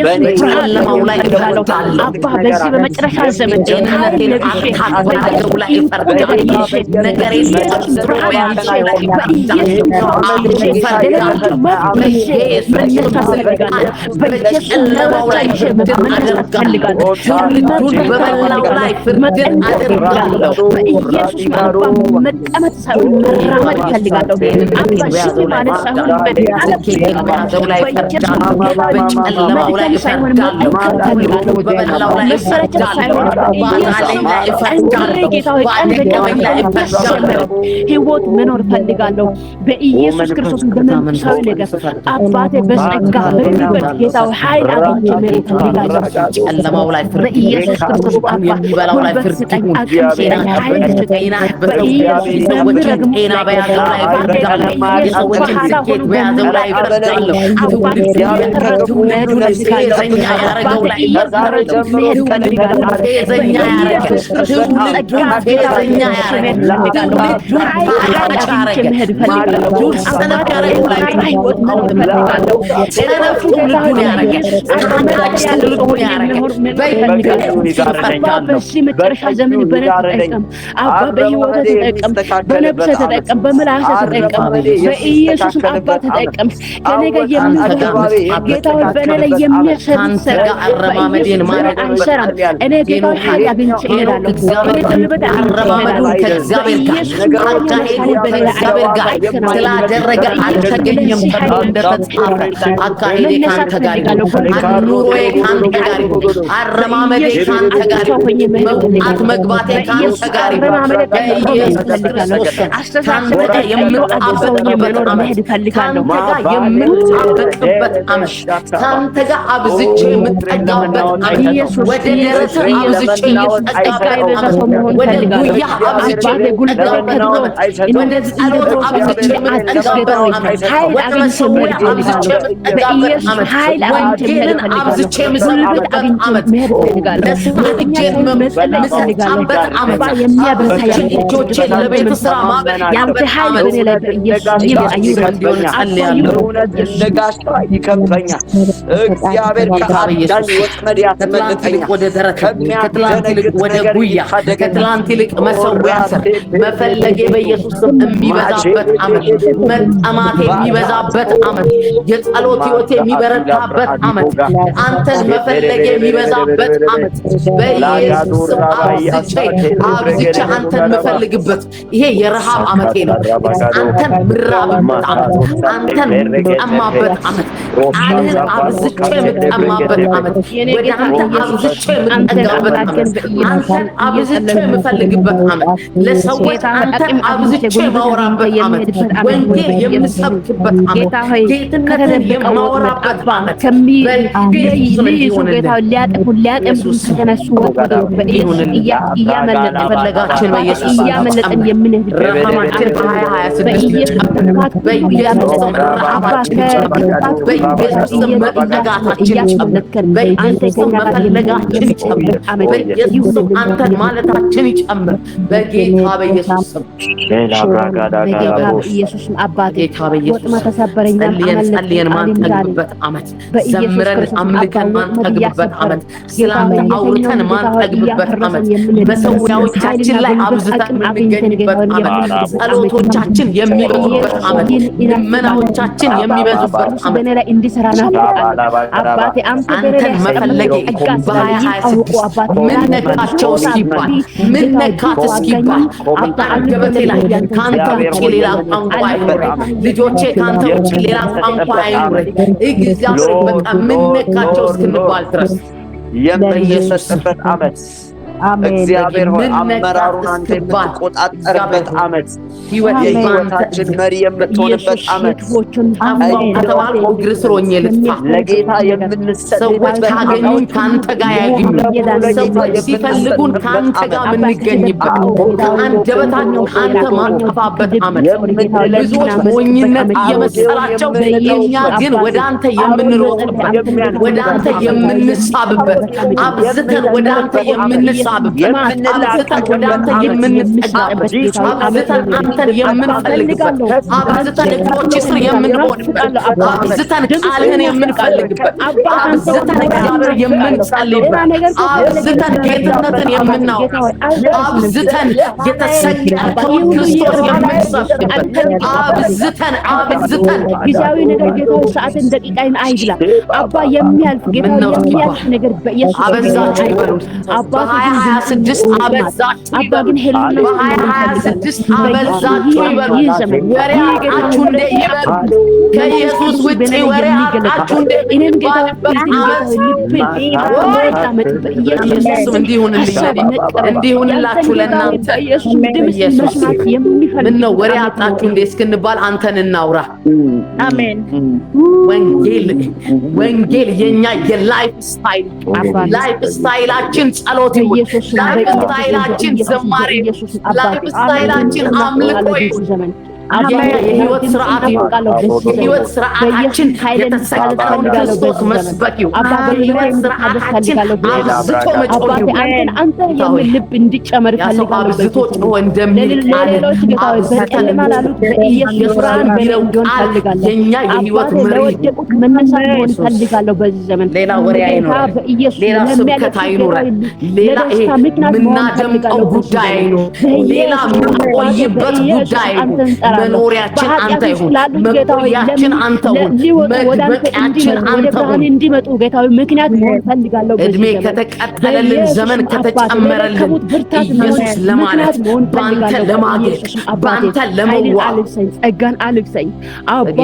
በጨለማው ላይ እፈርዳለሁ። በዚህ በመጨረሻ ዘመን ጤንነቴን አታወዳደው ላይ እፈርዳለሁ። ህይወት መኖር ፈልጋለሁ በኢየሱስ ክርስቶስ በመንፈሳዊ ነገር አባቴ በጸጋ በሚበልጥ ጌታው ኃይል አግኝቼ መሄድ ፈልጋለሁ። ጨለማው ላይ ፍርድ በኢየሱስ ክርስቶስ የሚበላው ላይ ፍርድ ስጠኝ፣ አቅም ስጠኝ፣ ኃይል ስጠኝ። በኢየሱስ ሰዎችን ጤና በያዘው ላይ ይፈርዳለሁ። የሰዎችን ስኬት በያዘው ላይ ይፈርዳለሁ። ትውልዱን ፌዘኛ ያረገው ላይ ይፈርዳለሁ። ፌዘኛ ያረገ ትውልዱን ፌዘኛ ያረገ ትውልዱን ታላቅ ያረገ ትውልዱን ሰነፍ ያረገው ላይ ሰነፍ ትውልዱን ያረገ ታላቅ ትውልዱን ያረገ በዚህ መጨረሻ ዘመን በነፍስ አባ በህይወት ተጠቀም፣ በነፍስ ተጠቀም፣ በምላስ ተጠቀም። በኢየሱስ አባ ተጠቀም። ከኔ ጋር የምትገባ ጌታው በእኔ ላይ የሚያሰራ አረማመዴን ማረግ አንሰራም። እኔ ጌታው ኃይል አግኝቼ እሄዳለሁ። አረማመዱን ከእግዚአብሔር ጋር አካሄዱን ከእግዚአብሔር ጋር ስላደረገ አልተገኘም ተብሎ እንደተጻፈ አካሄዴ ካንተ ጋር ይሁን፣ ኑሮዬ ካንተ ጋር ይሁን፣ አረማመዴ ካንተ ጋር ይሁን፣ መውጣት መግባቴ ካንተ ጋር ይሁን። በኢየሱስ ክርስቶስ ካንተ ጋር የምጣበቅበት ዓመት፣ ካንተ ጋር የምጣበቅበት ዓመት፣ ካንተ ጋር አብዝቼ የምጠጋበት ዓመት፣ ወደ ደረትህ አብዝቼ የምጠጋበት ዓመት፣ ወደ ጉያህ አብዝቼ የምጠጋበት ዓመት፣ ወደ ጸሎት አብዝቼ የምጠጋበት ዓመት፣ ወደ መሰዊያ አብዝቼ የምጠጋበት ዓመት፣ ወንጌልን አብዝቼ የምሰብክበት ዓመት፣ ለስምህ እጄን የምሰጣበት ዓመት፣ አብዝቼ እጆቼን ለቤት ስራ ማበረታበት ዓመት እንዲሆን ጸልያለሁ። ይከፈኛል። እግዚአብሔር ከአዳኝ ወጥመድ ያስመልጠኛል። ወደ ደረት ከትላንት ይልቅ ወደ ጉያ ከትላንት ይልቅ መሰዊያ ስር መፈለጌ በኢየሱስ ስም የሚበዛበት ዓመት፣ መጠማቴ የሚበዛበት ዓመት፣ የጸሎት ሕይወቴ የሚበረታበት ዓመት፣ አንተን መፈለጌ የሚበዛበት ዓመት በኢየሱስ ስም አብዝቼ አንተን የምፈልግበት ይሄ የረሃብ ዓመቴ ነው። አንተን ምራብበት ዓመት፣ አንተን ምጠማበት ዓመት፣ ቃልህን አብዝቼ የምጠማበት ዓመት፣ ወደ አንተ አብዝቼ የምጠጋበት ዓመት፣ አንተን አብዝቼ የምፈልግበት ዓመት፣ ለሰዎች አንተን አብዝቼ የማወራበት ዓመት፣ ወንጌል የምሰብክበት ዓመት፣ ጌትነትን የማወራበት ዓመት ፈለጋችን በኢየሱስ እያመለጠን የምንሄድበት ረሃማችን በኢየሱስ ረሃባችን በኢየሱስ መጠጋታችን በኢየሱስ መፈለጋችን ይጨምር። በኢየሱስ አንተን ማለታችን ይጨምር። በጌታ በኢየሱስ ኢየሱስ አባቴ ጸልየን ማንጠግብበት ዓመት፣ ዘምረን አምልከን ማንጠግብበት ዓመት፣ ስላንተ አውርተን ማንጠግብበት ዓመት፣ መሰዊያዎቻችን ላይ አብዝተን የምንገኝበት ዓመት፣ ጸሎቶቻችን የሚበዙበት ዓመት፣ ልመናዎቻችን የሚበዙበት ዓመት፣ አንተን መፈለጌ በ2026 ምን ነካቸው እስኪባል ምን ነካት እስኪባል አንደበቴ ላይ ከአንተ ውጭ ሌላ ቋንቋ አይኖረኝ፣ ልጆቼ ከአንተ ውጭ ሌላ ቋንቋ አይኖረኝ። እግዚአብሔር በቃ ምን ነካቸው እስክንባል ድረስ የሚሰጥበት ዓመት እግዚአብሔር ሆይ አመራሩን አንተ የምትቆጣጠርበት ዓመት፣ የሕይወታችን መሪ የምትሆንበት ዓመት፣ ከተባልኩ እግር ስር ሆኜ ልጥፋ፣ ለጌታ የምንሰጥ ሰዎች ካገኙን ከአንተ ጋር ያገኙ፣ ሰዎች ሲፈልጉን ከአንተ ጋር የምንገኝበት፣ ከአንደበታችን አንተ ማጠፋበት ዓመት፣ ብዙዎች ሞኝነት እየመሰላቸው የኛ ግን ወደ አንተ የምንሮጥበት፣ ወደ አንተ የምንሳብበት፣ አብዝተን ወደ አንተ የምንሳብበት፣ አብዝተን ወደ አንተ የምንጠጋበት፣ አብዝተን አንተን የምንፈልግበት፣ አብዝተን እግሮች ስር የምንሆንበት፣ አብዝተን ቃልህን የምንፈልግበት፣ አብዝተን እግዚአብሔር የምንጸልይበት፣ አብዝተን ጌትነትን የምናውቅ፣ አብዝተን የተሰቀልከውን ክርስቶስ የምንሰብክበት፣ አብዝተን ጊዜያዊ ነገር ጌታው ሰዓትን ደቂቃን አይብላ አባ የሚያልፍ ጌታው የሚያልፍ ነገር በኢየሱስ አበዛችሁ ይበሉት። አባ በ2026 አበዛችሁ ይበሉ። በ2026 አበዛችሁ ይበሉ። ወሬ አጣችሁ እንደ ይበሉ። ከኢየሱስ ውጪ ወሬ አጣችሁ እንደ ይባልበት ኢየሱስ እንዲሁንላችሁ ለእናንተ ኢየሱስ ምነው ወሬ አጣችሁ እንደ እስክንባል አንተን እናውራ። አሜን። ወንጌል የኛ የላይፍ ስታይላችን ጸሎት ይሁን። ላይፍ ስታይላችን ዝማሬ፣ ላይፍ ስታይላችን አምልኮ ይሁን። የህይወት ስርዓት የህይወት ስርዓታችን የተሰቀለውን ክርስቶስ መስበክ ይሁን። የህይወት ስርዓታችን አብዝቶ መጮህ ይሁን። አንተ የምን ልብ እንዲጨመር ፈልጋለሁ። አብዝቶ ጮህ እንደሚል ቃል አብዝተን የስራን ቢለውቃል የኛ የህይወት መሪ መነሳት ሆን ፈልጋለሁ። በዚህ ዘመን ሌላ ወሬ አይኖር፣ ሌላ ስብከት አይኖር፣ ሌላ ምናደምቀው ጉዳይ አይኖር፣ ሌላ ምንቆይበት ጉዳይ አይኖር። መኖሪያችን አንተ ይሁን፣ መቆያችን አንተ ይሁን፣ መድመቂያችን አንተ ይሁን። እንዲመጡ ጌታዊ ምክንያት መሆን ፈልጋለሁ። እድሜ ከተቀጠለልን ዘመን ከተጨመረልን ኢየሱስ ለማለት ባንተ ለማግኘት ባንተ ለመዋብ ጸጋን አልብሰኝ አባቴ።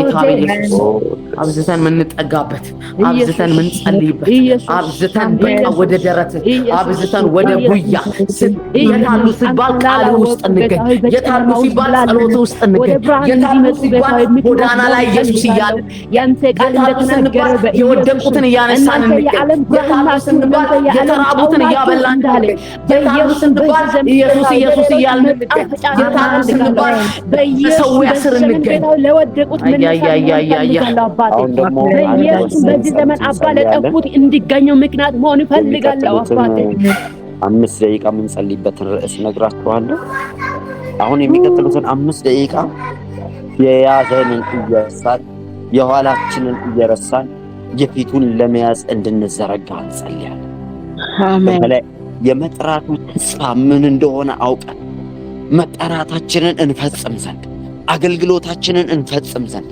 አብዝተን ምንጠጋበት፣ አብዝተን ምንጸልይበት፣ አብዝተን በቃ ወደ ደረት፣ አብዝተን ወደ ጉያ የታሉ ሲባል ቃል ውስጥ እንገኝ፣ የታሉ ሲባል ጸሎት ውስጥ እንገኝ፣ የታሉ ሲባል ጎዳና ላይ ኢየሱስ እያለ ያንተ ቃል እንደተናገረ የወደቁትን እያነሳን እንገኝ፣ የታሉ ስንባል የተራቡትን እያበላን እንገኝ፣ የታሉ ስንባል ኢየሱስ ኢየሱስ እያልን እንገኝ፣ የታሉ ስንባል በየሰውያ ስር እንገኝ። ለወደቁት በኢየሱስ በዚህ ዘመን አባ ለጠፉት እንዲገኘው ምክንያት መሆን ይፈልጋለሁ። አባቴ 5 ደቂቃ የምንጸልይበትን ርዕስ ነግራችኋለሁ። አሁን የሚቀጥሉትን 5 ደቂቃ የያዘንን እየረሳን የኋላችንን እየረሳን የፊቱን ለመያዝ እንድንዘረጋ እንጸልያለን። አሜን። የመጥራቱ ተስፋ ምን እንደሆነ አውቀን መጠራታችንን እንፈጽም ዘንድ አገልግሎታችንን እንፈጽም ዘንድ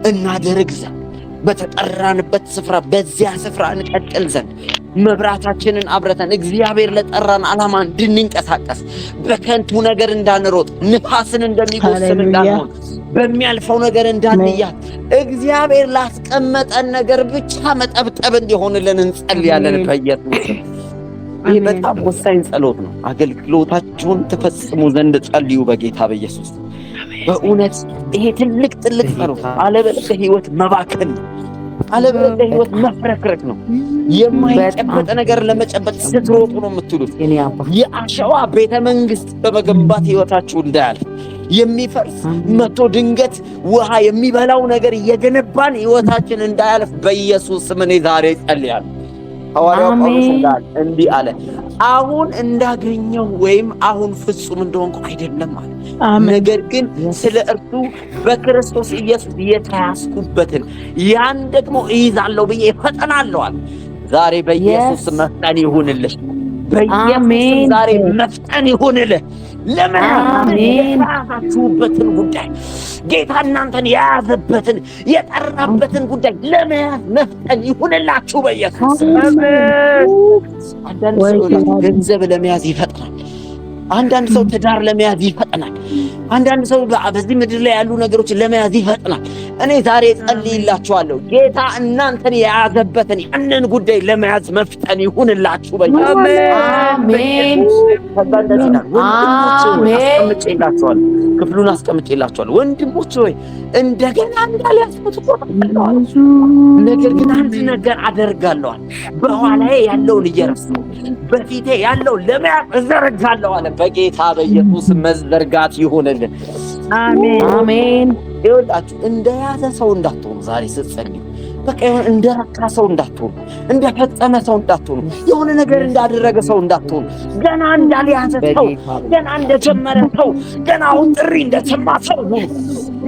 እናደርግ ዘንድ በተጠራንበት ስፍራ በዚያ ስፍራ እንቀጥል ዘንድ መብራታችንን አብረተን እግዚአብሔር ለጠራን ዓላማ እንድንንቀሳቀስ በከንቱ ነገር እንዳንሮጥ ንፋስን እንደሚጎስም እንዳንሆን በሚያልፈው ነገር እንዳንያዝ እግዚአብሔር ላስቀመጠን ነገር ብቻ መጠብጠብ እንዲሆንልን እንጸልያለን በኢየሱስ። ይህ በጣም ወሳኝ ጸሎት ነው። አገልግሎታችሁን ትፈጽሙ ዘንድ ጸልዩ በጌታ በኢየሱስ። በእውነት ይሄ ትልቅ ጸሎት፣ አለበለዚያ ህይወት መባከን፣ አለበለዚያ ህይወት መፍረክረክ ነው። የማይጨበጥ ነገር ለመጨበጥ ስትሮጡ ነው የምትሉት። የአሸዋ ቤተ መንግስት በመገንባት ህይወታችሁ እንዳያልፍ የሚፈርስ መቶ ድንገት ውሃ የሚበላው ነገር እየገነባን ህይወታችን እንዳያልፍ በኢየሱስ ስም እኔ ዛሬ ጸልያለሁ። ሐዋርያው ጳውሎስ እንዲህ አለ፣ አሁን እንዳገኘው ወይም አሁን ፍጹም እንደሆንኩ አይደለም አለ። ነገር ግን ስለ እርሱ በክርስቶስ ኢየሱስ የተያዝኩበትን ያን ደግሞ እይዛለሁ ብዬ እፈጥናለሁ አለ። ዛሬ በኢየሱስ መፍጠን ይሁንልህ። በኢየሱስ ዛሬ መፍጠን ይሁንልህ። ለመያዛችሁበትን ጉዳይ ጌታ እናንተን የያዘበትን የጠራበትን ጉዳይ ለመያዝ መፍጠን ይሁንላችሁ በኢየሱስ። አንዳንድ ሰው ገንዘብ ለመያዝ ይፈጥናል። አንዳንድ ሰው ትዳር ለመያዝ ይፈጥናል። አንዳንድ ሰው በዚህ ምድር ላይ ያሉ ነገሮችን ለመያዝ ይፈጥናል። እኔ ዛሬ ጸልይላችኋለሁ፣ ጌታ እናንተን የያዘበትን ያንን ጉዳይ ለመያዝ መፍጠን ይሁንላችሁ በኢየሱስ። አሜን። አስቀምጬላችኋለሁ፣ ክፍሉን አስቀምጬላችኋለሁ። ወንድሞች ሆይ እንደገና እንዳልያዝኩት ቆጥረዋል። ነገር ግን አንድ ነገር አደርጋለሁ፣ በኋላዬ ያለውን እየረሳሁ በፊቴ ያለውን ለመያዝ እዘረጋለሁ አለ። በጌታ በኢየሱስ መዘርጋት ይሁንልን። አሜን አሜን። ይኸውላችሁ እንደያዘ ሰው እንዳትሆኑ ዛሬ ስትጸልዩ፣ በቃ የሆነ እንደረካ ሰው እንዳትሆኑ፣ እንደፈጸመ ሰው እንዳትሆኑ፣ የሆነ ነገር እንዳደረገ ሰው እንዳትሆኑ፣ ገና እንዳልያዘ ሰው፣ ገና እንደጀመረ ሰው፣ ገና አሁን ጥሪ እንደሰማ ሰው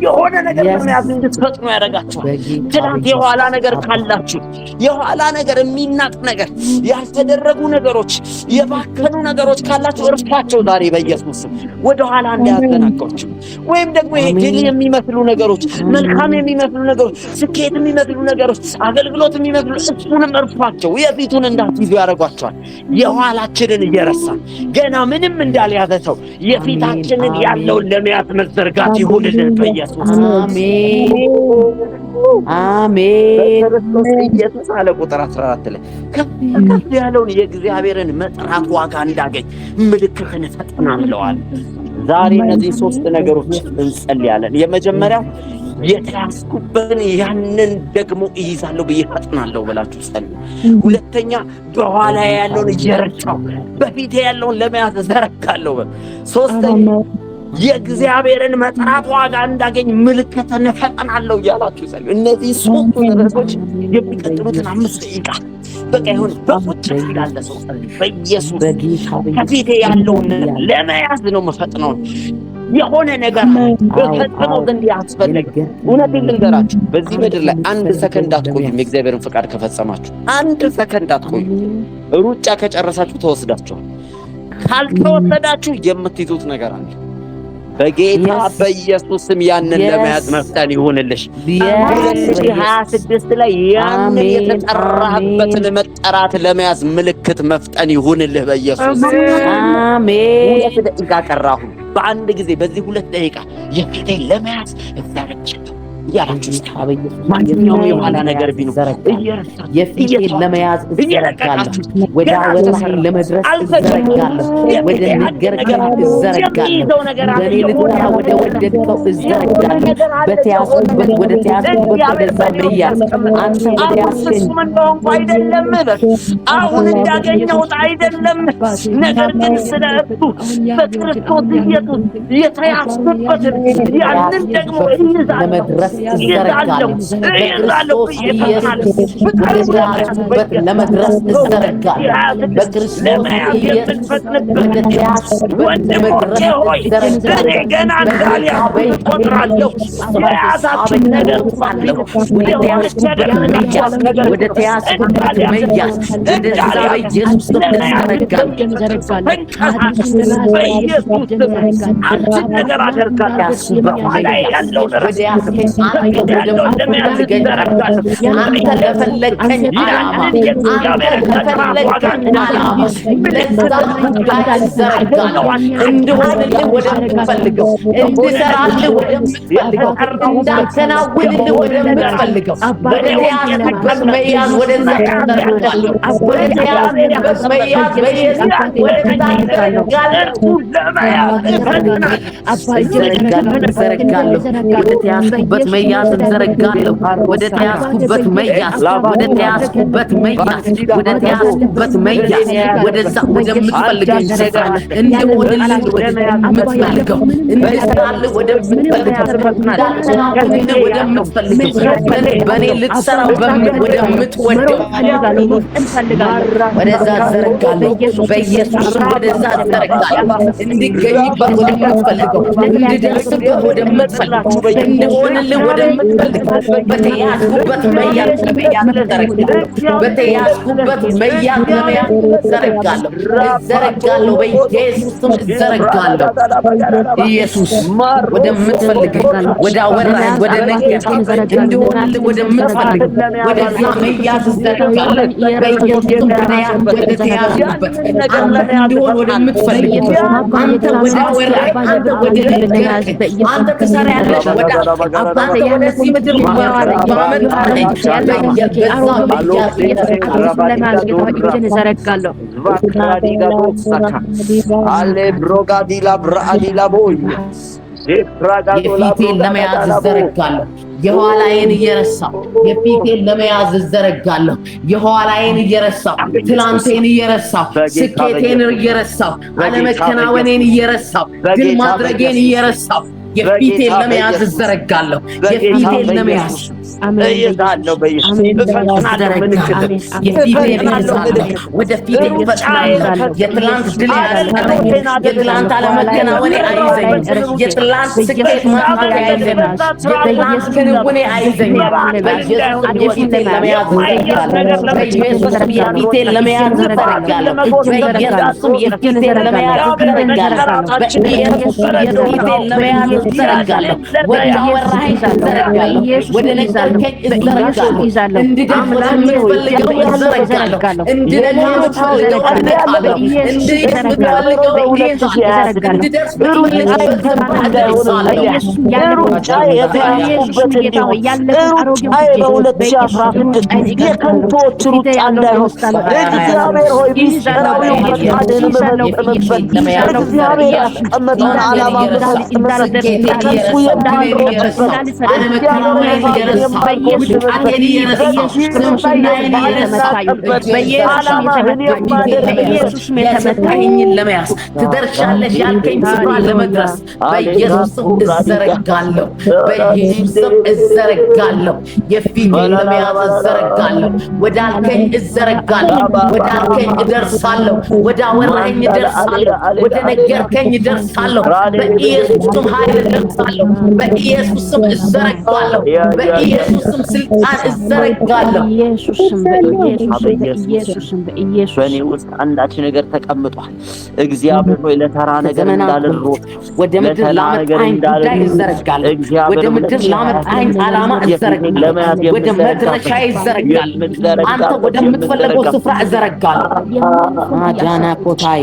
የሆነ ነገር ለመያዝ እንድትፈጥኑ ያደርጋችኋል። ትናንት የኋላ ነገር ካላችሁ የኋላ ነገር የሚናቅ ነገር ያልተደረጉ ነገሮች የባከኑ ነገሮች ካላችሁ እርሷቸው ዛሬ በኢየሱስ ስም ወደ ኋላ እንዳያዘናጋችሁ። ወይም ደግሞ ይሄ ድል የሚመስሉ ነገሮች፣ መልካም የሚመስሉ ነገሮች፣ ስኬት የሚመስሉ ነገሮች፣ አገልግሎት የሚመስሉ እሱንም እርሷቸው። የፊቱን እንዳትይዙ ያደርጓቸዋል። የኋላችንን እየረሳን ገና ምንም እንዳልያዘ ሰው የፊታችንን ያለውን ለመያዝ መዘርጋት ይሁንልን በኢየሱስ አሜን አሜን። በክርስቶስ ኢየሱስ አለ ቁጥር 14 ላይ ከፍ ያለውን የእግዚአብሔርን መጥራት ዋጋ እንዳገኝ ምልክትን እፈጥናለሁ አለ። ዛሬ እነዚህ 3 ነገሮች እንጸልያለን። የመጀመሪያው የተያዝኩበትን ያንን ደግሞ እይዛለሁ ብዬ እፈጥናለሁ ብላችሁ ጸልዩ። ሁለተኛ በኋላ ያለውን እየረሳሁ በፊቴ ያለውን ለመያዝ እዘረጋለሁ። ሶስተኛ የእግዚአብሔርን መጥራት ዋጋ እንዳገኝ ምልክትን እፈጥናለሁ እያላችሁ ጸልዩ። እነዚህ 3 ነገሮች የሚቀጥሉትን 5 ደቂቃ በቃ ይሁን በቁጭት ይላል ሰው ጸልዩ። በኢየሱስ ከፊቴ ያለውን ለመያዝ ነው የምፈጥነው። የሆነ ነገር በፈጥኖ ዘንድ ያስፈልግ። እውነቴን ልንገራችሁ፣ በዚህ ምድር ላይ 1 ሰከንድ አትቆዩም። የእግዚአብሔርን ፍቃድ ከፈጸማችሁ 1 ሰከንድ አትቆዩም። ሩጫ ከጨረሳችሁ ተወስዳችኋል። ካልተወሰዳችሁ የምትይዙት ነገር አለ። በጌታ በኢየሱስ ስም ያንን ለመያዝ መፍጠን ይሁንልሽ። 2026 ላይ ያንን የተጠራህበትን መጠራት ለመያዝ ምልክት መፍጠን ይሁንልህ በኢየሱስ አሜን። 2 ደቂቃ ቀራሁ። በአንድ ጊዜ በዚህ 2 ደቂቃ የፊቴን ለመያዝ እዛረችልኝ ያላችሁ ማንኛውም የኋላ ነገር ቢኖር የፊቴን ለመያዝ እዘረጋለሁ። ወደ አወራኝ ለመድረስ እዘረጋለሁ። ወደ ነገርከኝ እዘረጋለሁ። በኔ ልትመራ ወደ ወደድከው እዘረጋለሁ። በተያዝኩበት ወደ ተያዝኩበት ወደዛ መያዝ አንተ ወደ ያዝከኝ እንደሆንኩ አይደለም፣ አሁን እንዳገኘሁት አይደለም። ነገር ግን ስለ እርሱ በክርስቶስ ኢየሱስ የተያዝኩበትን ያንን ደግሞ ለመድረስ እዘረጋለሁ። በክርስቶስ ኢየሱስ ወደተያዝኩበት ለመድረስ እዘረጋለሁ። በክርስቶስ ኢየሱስ ወደተያዝኩበት ለመድረስ እዘረጋለሁ። ገና እንዳልያዝኩ እቆጥራለሁ። የያዛችሁን ነገር ወደ ተያዝኩበት መያዝ ወደዛ በኢየሱስ ስም እዘረጋለሁ። በኢየሱስ ስም አንድ ነገር አደርጋለሁ። በኋላ ያለውን አንተ ለፈለግከኝ ዓላማ ለዛ እዘረጋለሁ። እንድሆንልህ ወደምትፈልገው፣ እንድሰራልህ ወደምትፈልገው፣ እንዳከናውንልህ ወደምትፈልገው ወደ ተያዝኩበት መያዝ ወደዛ እዘረጋለሁ። ወደ ተያዝኩበት መያዝ በኢየሱስ ወደዛ እዘረጋለሁ። ወደ ተያዝኩበት መያዝ እዘረጋለሁ። ወደ ተያዝኩበት መያዝ፣ ወደ ተያዝኩበት መያዝ፣ ወደ ተያዝኩበት መያዝ፣ ወደዛ ወደምትፈልገው ስፍራ እንድሆንልህ ወደምትፈልገው፣ እንድሰራልህ ወደምትፈልገው፣ እንዳከናውንልህ ወደምትፈልገው፣ በእኔ ልትሰራው ወደምትወደው ወደዛ እዘረጋለሁ። በኢየሱስ ወደዛ እዘረጋለሁ። እንድገኝበት ወደምትፈልገው፣ እንድደርስበት ወደምትፈልገው፣ እንድሆንልህ ወደምትፈልገው በተያዝኩበት መያዝ በተያዝኩበት መያዝ ለመያዝ እዘረጋለሁ። በኢየሱስ ስም እዘረጋለሁ። ኢየሱስ ወደምትፈልገው፣ ወደ አወራኝ፣ ወደ ነገርከኝ፣ እንድሆንልህ ወደምትፈልገው ወደዛ መያዝ እዘረጋለሁ። በኢየሱስ ወደ ተያዝኩበት አንተ እንድሆን ወደምትፈልገው፣ አንተ ወደ አወራኝ፣ አንተ ወደ ነገርከኝ፣ አንተ ትሰራለህ ወደ አባቴ ወደዚህ ምድር ማመጣኝ እዘረጋለሁ። የፊቴን ለመያዝ እዘረጋለሁ። የኋላዬን እየረሳሁ የፊቴን ለመያዝ እዘረጋለሁ። የኋላዬን እየረሳሁ ትላንቴን እየረሳሁ ስኬቴን እየረሳሁ አለመከናወኔን እየረሳሁ ድል ማድረጌን እየረሳሁ የፊቴን ለመያዝ እዘረጋለሁ። የፊቴን ለመያዝ እይዛለሁ በኢየሱስ እፈጥናለሁ ምልክት ወደፊት እፈጥናለሁ። የትላንት ድል ያላልቀረኝ የትላንት አለመከናወኔ አይዘኝ፣ የትላንት ስኬት ማጣት አይዘኝ፣ የትላንት ክንውኔ አይዘኝ። በኢየሱስ የፊቴን ለመያዝ ዘረጋለሁ። በኢየሱስ የፊቴን ለመያዝ ዘረጋለሁ። በኢየሱስ የፊቴን ለመያዝ ዘረጋለሁ። በኢየሱስ የፊቴን ለመያዝ ዘረጋለሁ። ወደ አወራኸኝ ዘረጋለሁ። ወደ ነገርከኝ ዘረጋለሁ። እንድደርስ ወደምትፈልገው ዘረጋለሁ። እንድነግርህ የምትፈልገው አደርጋለሁ። እንድደርስ የምትፈልገው እሄዳለሁ። እንድደርስ በምትፈልግበት ስፍራ እደርሳለሁ። የከንቶች ሩጫ እንዳይሆን እግዚአብሔር ሆይ ሚስጥራዊው ፈቃድህን በመፈጸምበት እግዚአብሔር ያስቀመጠውን ዓላማ በመፈጸምበት ከንቱ የማንሮጥበት የተመታኝን ለመያዝ ትደርሻለሽ ያልከኝ ስፍራ ለመድረስ በኢየሱስ ስም እዘረጋለሁ። በኢየሱስ ስም እዘረጋለሁ። የፊቴን ለመያዝ እዘረጋለሁ። ወዳልከኝ እዘረጋለሁ። ወዳልከኝ እደርሳለሁ። ወደ አወራኸኝ እደርሳለሁ። ወደ ነገርከኝ እደርሳለሁ። በኢየሱስ ስም ኃይል እደርሳለሁ። በኢየሱስ ስም እዘረጋለሁ። በኢየሱስ ስም ስልጣን እዘረጋለሁ። በእኔ ውስጥ አንዳች ነገር ተቀምጧል። እግዚአብሔር ሆይ ለተራ ነገር እንዳልሮጥ ወደ ምድር ላመጣኝ ጉዳይ እዘረጋለሁ። ወደ ምድር ላመጣኝ ዓላማ እዘረጋለሁ። ወደ መድረሻ እዘረጋለሁ። አንተ ወደምትፈልገው ስፍራ እዘረጋለሁ። አዳና ኮታይ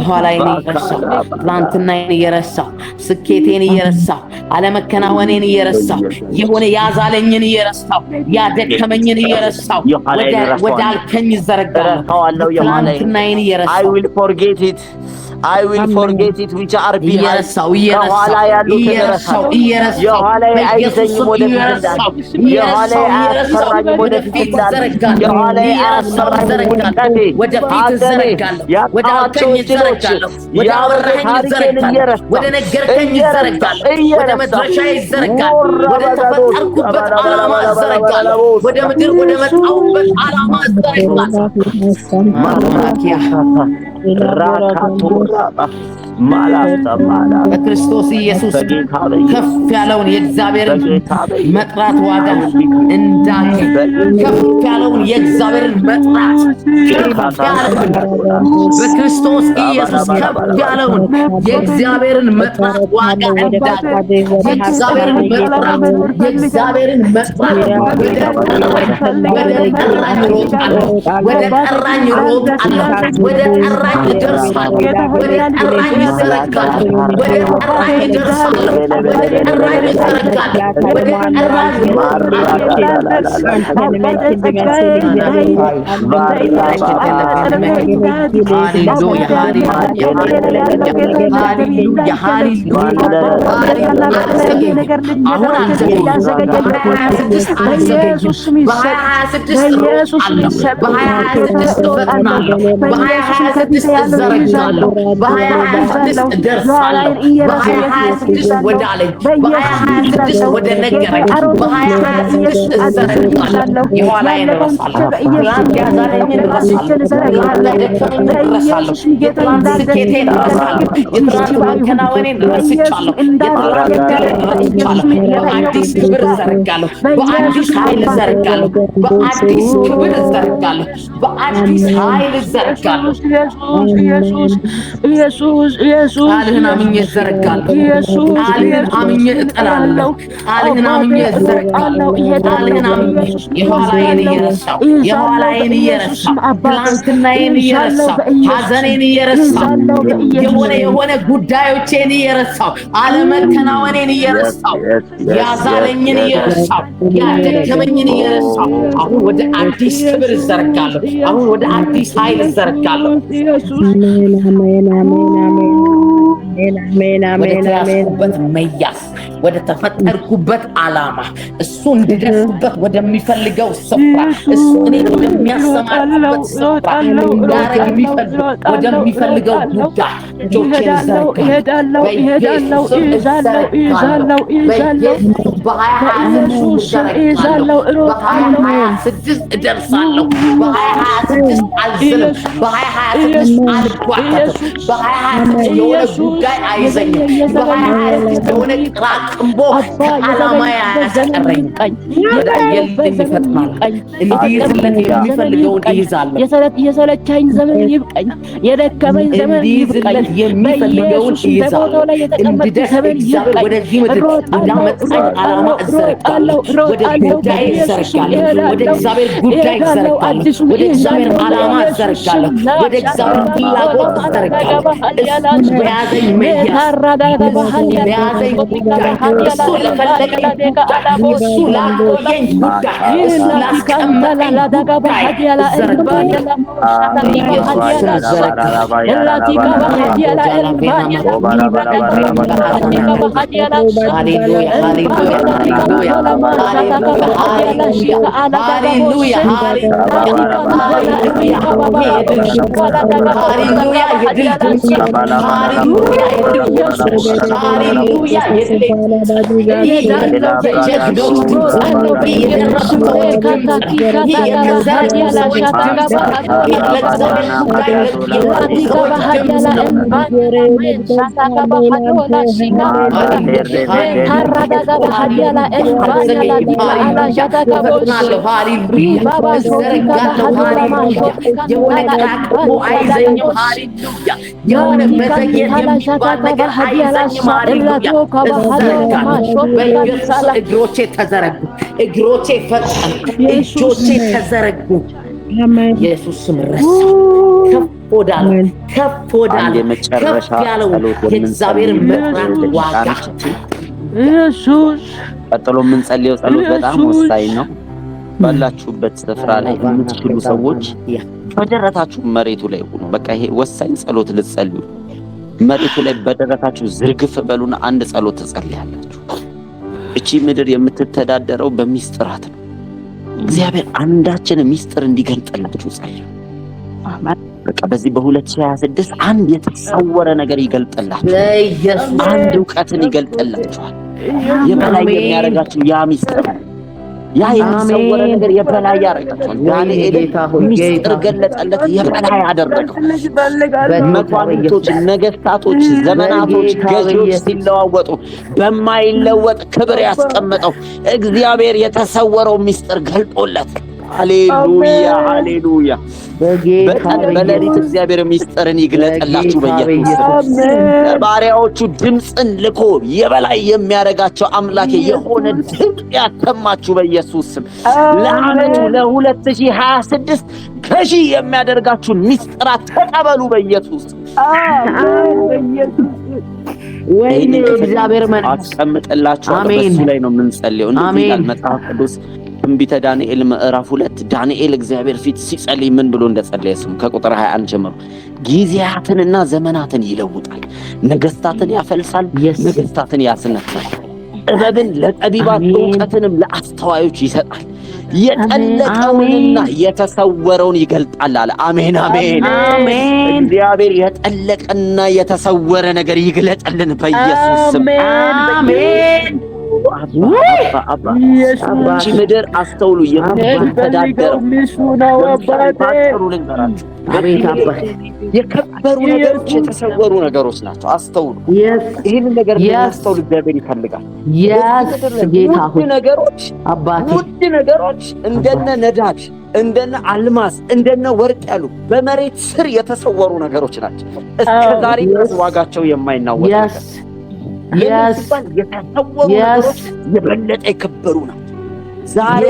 ኋላዬን እየረሳሁ ትናንትናዬን እየረሳሁ ስኬቴን እየረሳሁ አለመከናወኔን እየረሳሁ የሆነ ያዛለኝን እየረሳሁ ያደከመኝን እየረሳሁ ወደ አልከኝ እዘረጋለሁ። ትናንትናዬን እየረሳሁ I will forget it which are behind ከኋላ ያሉትን እረሳለሁ። የኋላዬ አይዘኝም ወደፊት እንዳለ፣ የኋላዬ አያስፈራኝም ወደፊት እንዳለ፣ የኋላዬ አያስፈራኝም ውድቀቴ ሐዘኔ ያጣኋቸው እድሎች ታሪኬን እየረሳሁ ወደ ነገርከኝ እዘረጋለሁ። ወደ መድረሻ እዘረጋለሁ። ወደ ተፈጠርኩበት ዓላማ እዘረጋለሁ። ወደ ምድር ወደ መጣሁበት ዓላማ እዘረጋለሁ። ማራኪያ በክርስቶስ ኢየሱስ ከፍ ያለውን የእግዚአብሔርን መጥራት ዋጋ እንዳገኝ ከፍ ያለውን የእግዚአብሔርን መጥራት በክርስቶስ ኢየሱስ ከፍ ያለውን የእግዚአብሔርን መጥራት ዋጋ እንዳገኝ የእግዚአብሔርን መጥራት ወደ ጠራኝ እሮጣለሁ። ወደ ጠራኝ እደርሳለሁ። ወደ ጠራኝ እዘረጋለሁ። ወደ ጠራኝ እደርሳለሁ። ወደ ጠራኝ እዘረጋለሁ። ወደ ጠራኝ ወደ አለኝ በ2026 ወደ ነገረኝ በ2026 እዘረጋለሁ። የኋላዬን እረሳለሁ። ትላንት ያዛለኝን እረሳለሁ። ትላንት ያደከመኝን እረሳለሁ። የትላንት ስኬቴን እረሳለሁ። የትላንት መከናወኔን ረስቻለሁ። የትላንት ድልን ረስቻለሁ። በአዲስ ክብር እዘረጋለሁ። በአዲስ ኃይል እዘረጋለሁ። በአዲስ ክብር እዘረጋለሁ። በአዲስ ኃይል እዘረጋለሁ። ቃልህን አምኜ እዘረጋለሁ። ቃልህን አምኜ እጠላለሁ። ቃልህን አምኜ እዘረጋለሁ። ቃልህን አምኜ የኋላዬን እየረሳሁ ትላንትናዬን እየረሳሁ ሐዘኔን እየረሳሁ የሆነ ጉዳዮቼን እየረሳሁ አለመከናወኔን እየረሳሁ ያዛለኝን እየረሳሁ ያደከመኝን እየረሳሁ አሁን ወደ አዲስ ክብር እዘረጋለሁ። አሁን ወደ አዲስ ኃይል እዘረጋለሁ። ወደ ተያዝኩበት መያዝ ወደ ተፈጠርኩበት ዓላማ እሱ እንድደርስበት ወደሚፈልገው ስፍራ እሱ እኔ ወደሚያሰማራበት ስፍራ እንዳረግ ወደሚፈልገው ጉዳይ እጆቼን ዘረጋለሁ። በ2026 እደርሳለሁ። በ2026 አልዝልም። በ2026 አልጓተትም። በ2026 የሆነ ጉዳይ አይዘኝም። በ2026 የሆነ ቅራቅንቦ ከዓላማ ያስቀረኝ የልኝ ይፈጥማል። እንዲይዝለት የሚፈልገውን እይዛለሁ። የሰለቸኝ ዘመን ይብቀኝ፣ የደከመኝ ዘመን ይብቀኝ፣ የሚፈልገውን እይዛለሁ። እንድደርስ እግዚአብሔር ወደዚህ ምድር እንዳመጣኝ ዓላማ እዘረጋለሁ። ወደ ጉዳይ እዘረጋለሁ። ወደ እግዚአብሔር ጉዳይ እዘረጋለሁ። ወደ እግዚአብሔር ዓላማ እዘረጋለሁ። ወደ እግዚአብሔር ፍላጎት እዘረጋለሁ። እሱ በያዘኝ መያዝ በያዘኝ ጉዳይ እሱ ለፈለገኝ ጉዳይ እሱ ላቆየኝ ጉዳይ እሱ ላስቀመጠኝ ጉዳይ እዘረጋለሁ። የሆነ መዘግየት የሚባል ነገር አይዘኝም። በኢየሱስ እግሮቼ ተዘረጉ፣ እግሮቼ ፈጠኑ፣ እጆቼ ተዘረጉ። ኢየሱስ ስም ረሳ። ከፍ ወዳለ ከፍ ያለው የእግዚአብሔር መጥራት ዋጋ ኢየሱስ። ቀጥሎ የምንጸልየው ጸሎት በጣም ወሳኝ ነው። ባላችሁበት ስፍራ ላይ የምትችሉ ሰዎች በደረታችሁ መሬቱ ላይ ሆኑ። በቃ ይሄ ወሳኝ ጸሎት ልትጸልዩ መሬቱ ላይ በደረታችሁ ዝርግፍ በሉና አንድ ጸሎት ትጸልያላችሁ። እቺ ምድር የምትተዳደረው በሚስጥራት ነው። እግዚአብሔር አንዳችን ሚስጥር እንዲገልጥላችሁ ጸልዩ። በቃ በዚህ በ2026 አንድ የተሰወረ ነገር ይገልጥላችኋል። አንድ ዕውቀትን ይገልጥላችኋል። የበላይ የሚያደርጋችሁ ያ ሚስጥር ያ የተሰወረ ነገር የበላይ ያደርጋችኋል። ዳንኤል ሚስጥር ገለጸለት፣ የበላይ አደረገው። መኳንንቶች፣ ነገስታቶች፣ ዘመናቶች፣ ገዢዎች ሲለዋወጡ በማይለወጥ ክብር ያስቀመጠው እግዚአብሔር የተሰወረው ሚስጥር ገልጦለት። ሃሌሉያ ሃሌሉያ። በቀን በሌሊት እግዚአብሔር ሚስጥርን ይግለጥላችሁ በኢየሱስ ባሪያዎቹ ድምፅን ልኮ የበላይ የሚያደርጋቸው አምላክ የሆነ ድምፅ ያሰማችሁ በኢየሱስ ስም። ለዓመቱ ለ2026 ከሺ የሚያደርጋችሁን ሚስጥራት ተቀበሉ በኢየሱስ ወይኔ እግዚአብሔር መንፈስ አስቀምጥላችኋለሁ። በሱ ላይ ነው የምንጸልየው። እንደዚህ ይላል መጽሐፍ ቅዱስ ትንቢተ ዳንኤል ምዕራፍ 2 ዳንኤል እግዚአብሔር ፊት ሲጸልይ ምን ብሎ እንደጸለየ ስሙ። ከቁጥር 21 ጀምሮ ጊዜያትንና ዘመናትን ይለውጣል፣ ነገስታትን ያፈልሳል፣ ነገስታትን ያስነሳል፣ ጥበብን ለጠቢባን ዕውቀትንም ለአስተዋዮች ይሰጣል፣ የጠለቀውንና የተሰወረውን ይገልጣል አለ። አሜን አሜን አሜን። እግዚአብሔር የጠለቀና የተሰወረ ነገር ይግለጥልን በኢየሱስ ስም አሜን። ይህች ምድር አስተውሉ፣ የምትተዳደረው የከበሩ ነገሮች የተሰወሩ ነገሮች ናቸው። አስተውሉ። ይህን ነገር አስተውሉ። እግዚአብሔር ይፈልጋል። ውድ ነገሮች እንደነ ነዳጅ፣ እንደነ አልማዝ፣ እንደነ ወርቅ ያሉ በመሬት ስር የተሰወሩ ነገሮች ናቸው። እስከ ዛሬ ድረስ ዋጋቸው የማይናወጥ የተሰወሩ ነገሮች የበለጠ የከበሩ ነው። ዛሬ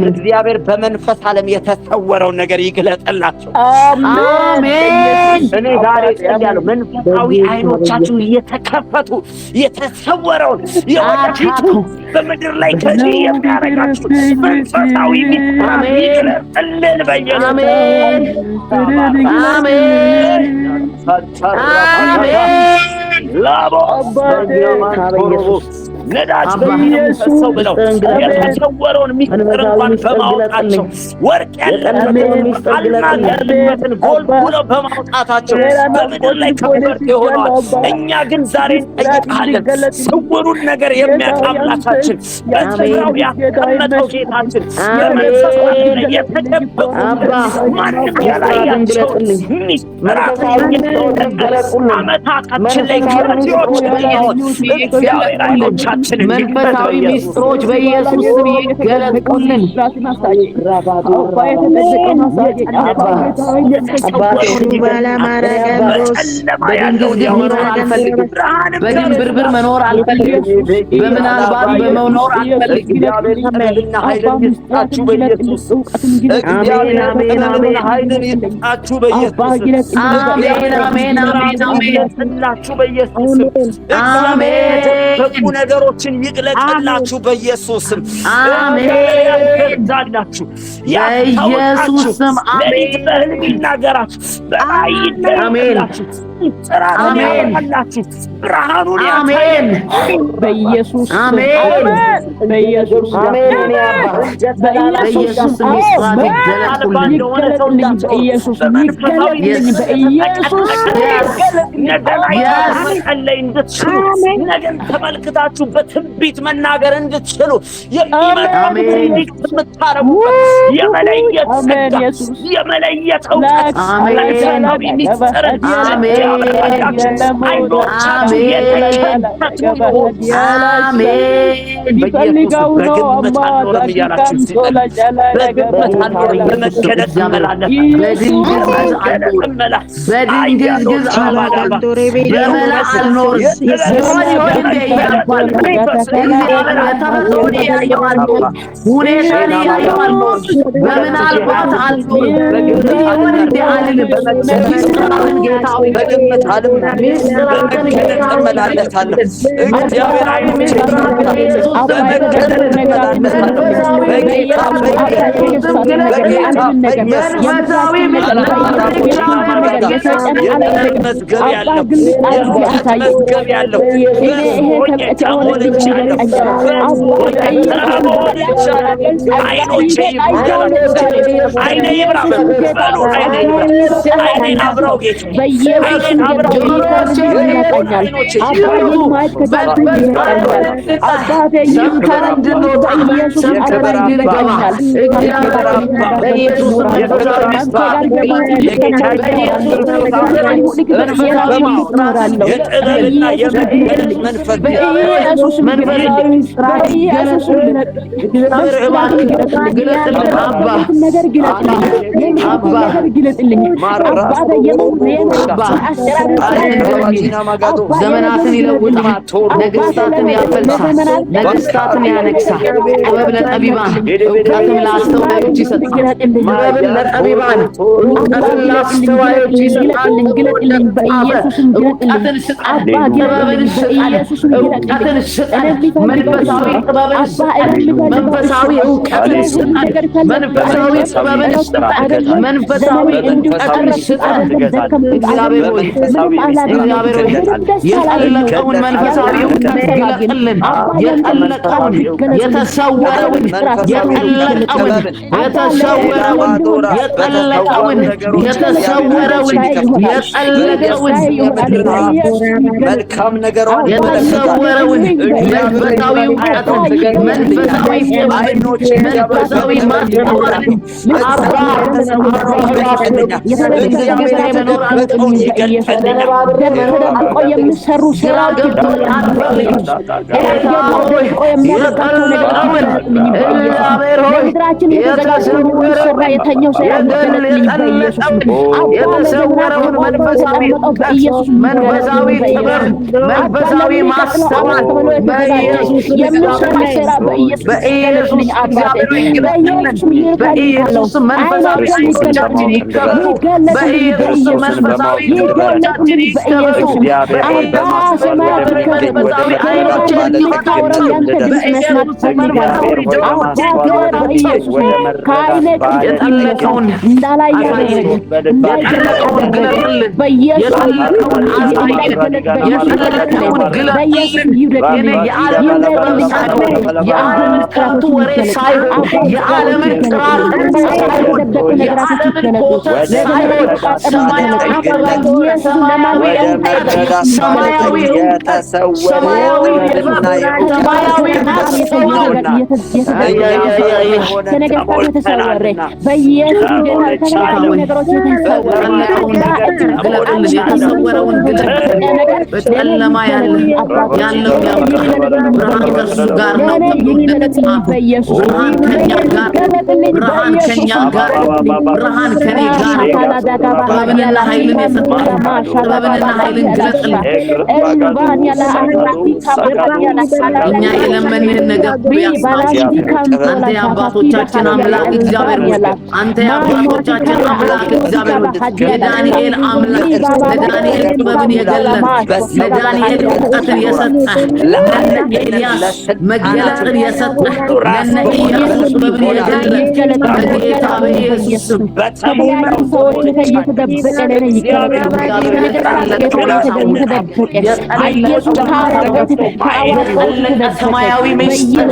እግዚአብሔር በመንፈስ ዓለም የተሰወረውን ነገር ይግለጥላቸው። አሜን። እኔ ዛሬ ጸልያለሁ፣ መንፈሳዊ አይኖቻችሁ እየተከፈቱ የተሰወረውን የወደፊቱ በምድር ላይ ከዚህ የሚያረጋችሁ መንፈሳዊ ሚስጥር ይግለጥልን በኢየሱስ አሜን አሜን አሜን። ላቦ ነዳጅ በሚፈሰው ብለው የተሰወረውን ሚስጥር እንኳን በማውጣቸው ወርቅ ያለበትን አልማዝ ያለበትን ጎልድ ብለው በማውጣታቸው በምድር ላይ ከበርቴ ሆነዋል። እኛ ግን ዛሬ እንጠይቃለን፣ ስውሩን ነገር የሚያውቅ አምላካችን በስፍራው ያስቀመጠው ጌታችን የመንፈሳችን የተደበቁ ማንም ያላያቸው ሚስጥራትን ዓመታታችን ላይ ገረቲዎች በመሆን እግዚአብሔር አይኖቻችንን መንፈሳዊ ሚስጥሮች በኢየሱስ ስም ይገለጡልን። በድንብርብር መኖር አልፈልግም። በምናልባት በመኖር አልፈልግም። ኃይልን ይስጣችሁ በኢየሱስ እግዚአብሔር ኃይልን ይስጣችሁ በኢየሱስ አሜን አሜን አሜን ይስጣችሁ በኢየሱስ አሜን። በቁ ነገሮችን ይግለጥላችሁ በኢየሱስ አሜን። ያዛላችሁ በኢየሱስ ስም አሜን። በህልም ይናገራችሁ በራእይ ይናገራችሁ አሜን አላችሁ ብርሃኑን አሜን በኢየሱስ አሜን በኢየሱስ አሜን። በኢየሱስ ስም ይገለጥልን በኢየሱስ ይገለጥልን በኢየሱስ መጸለይ እንድትችሉ ነገን ተመልክታችሁ በትንቢት መናገር እንድትችሉ የሚመጣውን የምታረጉበት የመለየት ጸጋ የመለየት እውቀት መንፈሳዊ ሚስጥርን አይኖቻችሁ የተከፈቱ ቢፈልገው ነው በግምት አልኖርም እያላችሁ በግምት አልኖርም በመገለጥ እመላለሁ በድንግዝግዝ በመላስ አልኖርም ሁኔታን እያየዋለሁ በምናልባት አልኖርም አልልም ሚስጥራትን ጌታዊ በግምት አልም በመገለጥ እመላለሳለሁ። እግዚአብሔር አይኖቼ በመገለጥ እመላለሳለሁ። በጌታ መዝገብ ያለው መዝገብ ያለው አይኖቼ አይኔ ይብራ በሉ አይኔን አብረው ጌታ አይኔን አብረው የጥበብና የመገለጥ መንፈስ ዘመናትን ይለውጣል፣ ነገስታትን ያፈልሳል፣ ነገስታትን ያነግሳል። ጥበብ ለጠቢባን እውቀትም ለአስተዋዮች ይሰጣል። ጥበብን ለጠቢባን እውቀትን ለአስተዋዮች ይሰጣል። እውቀትን ስጠን፣ ጥበብን ስጠን፣ እውቀትን ስጠን፣ መንፈሳዊ ጥበብን ስጠን፣ መንፈሳዊ እውቀትን ስጠን፣ መንፈሳዊ ጥበብን ስጠን፣ መንፈሳዊ እውቀትን ስጠን። እግዚአብሔር ሆይ የጠለቀውን መንፈሳዊ እውቀት ግለጥልን። የጠለቀውን የተሰወረውን የጠለቀውን የተሰወረውን የጠለቀውን የተሰወረውን የጠለቀውን መልካም ነገሯን የተሰወረውን መንፈሳዊ እውቀትን መንፈሳዊ ጥበብን መንፈሳዊ ማስተዋልን አባ የሚሰሩ ስራዎች ምድራችን የተዘጋጀ የተኛው የተሰወረውን መንፈሳዊ መንፈሳዊ ጥበብ መንፈሳዊ ማስተዋል በኢየሱስ በኢየሱስ መንፈሳዊ አይኖቻችን ይከፈቱ። በኢየሱስ መንፈሳዊ እጆቻችን ይከፈቱ። አባቶቻችን አምላክ እግዚአብሔር አንተ የአባቶቻችን አምላክ እግዚአብሔር የዳንኤል አምላክ ለዳንኤል ጥበብን የገለጠ ለዳንኤል እውቀትን የሰጠ ለነ ኤልያስ መገለጥን የሰጠ ለነ ኢያሱ ጥበብን የገለጠ በጌታ በኢየሱስ ሰዎች እየተደበቀ ነው ሰማያዊ ምስጢር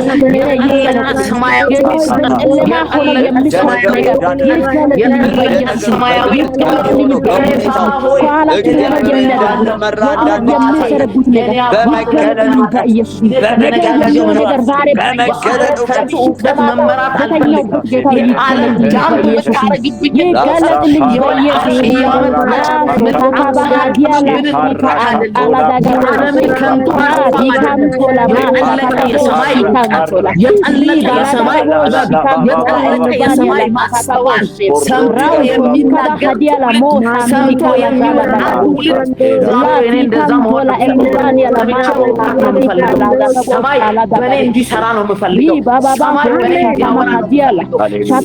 የሰማይ ማስተዋል ሰምቶ የሚናገር ሰምቶ የሚናገር እንደዛ መሆን ሰማይ በእኔ እንዲሰራ ነው የምፈልገው። ሰማይ በእኔ እንዲያወራ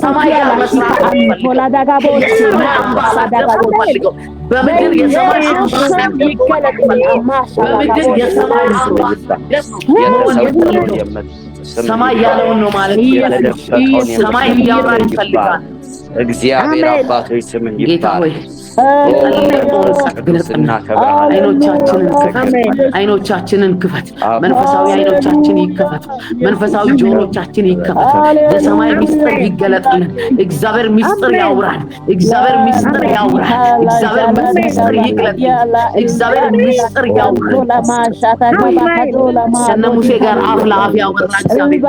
ሰማይ ያመስራት ፈልገው በምድር የሰማይ በምድር የሰማይ ሰማይ ያለውን ነው ማለት ሰማይ እንዲያወራ ይፈልጋል። እግዚአብሔር አባቶች ስምህ ይባረክ። አይኖቻችንን ክፈት። መንፈሳዊ አይኖቻችን ይከፈቱ። መንፈሳዊ ጆሮቻችን ይከፈቱ። የሰማይ ምስጢር ይገለጥልን። እግዚአብሔር ምስጢር ያውራል። እግዚአብሔር ምስጢር ያውራል። እግዚአብሔር ምስጢር ይግለጥ። እግዚአብሔር ምስጢር ያውራል። ከነ ሙሴ ጋር አፍ ለአፍ ያወራ እግዚአብሔር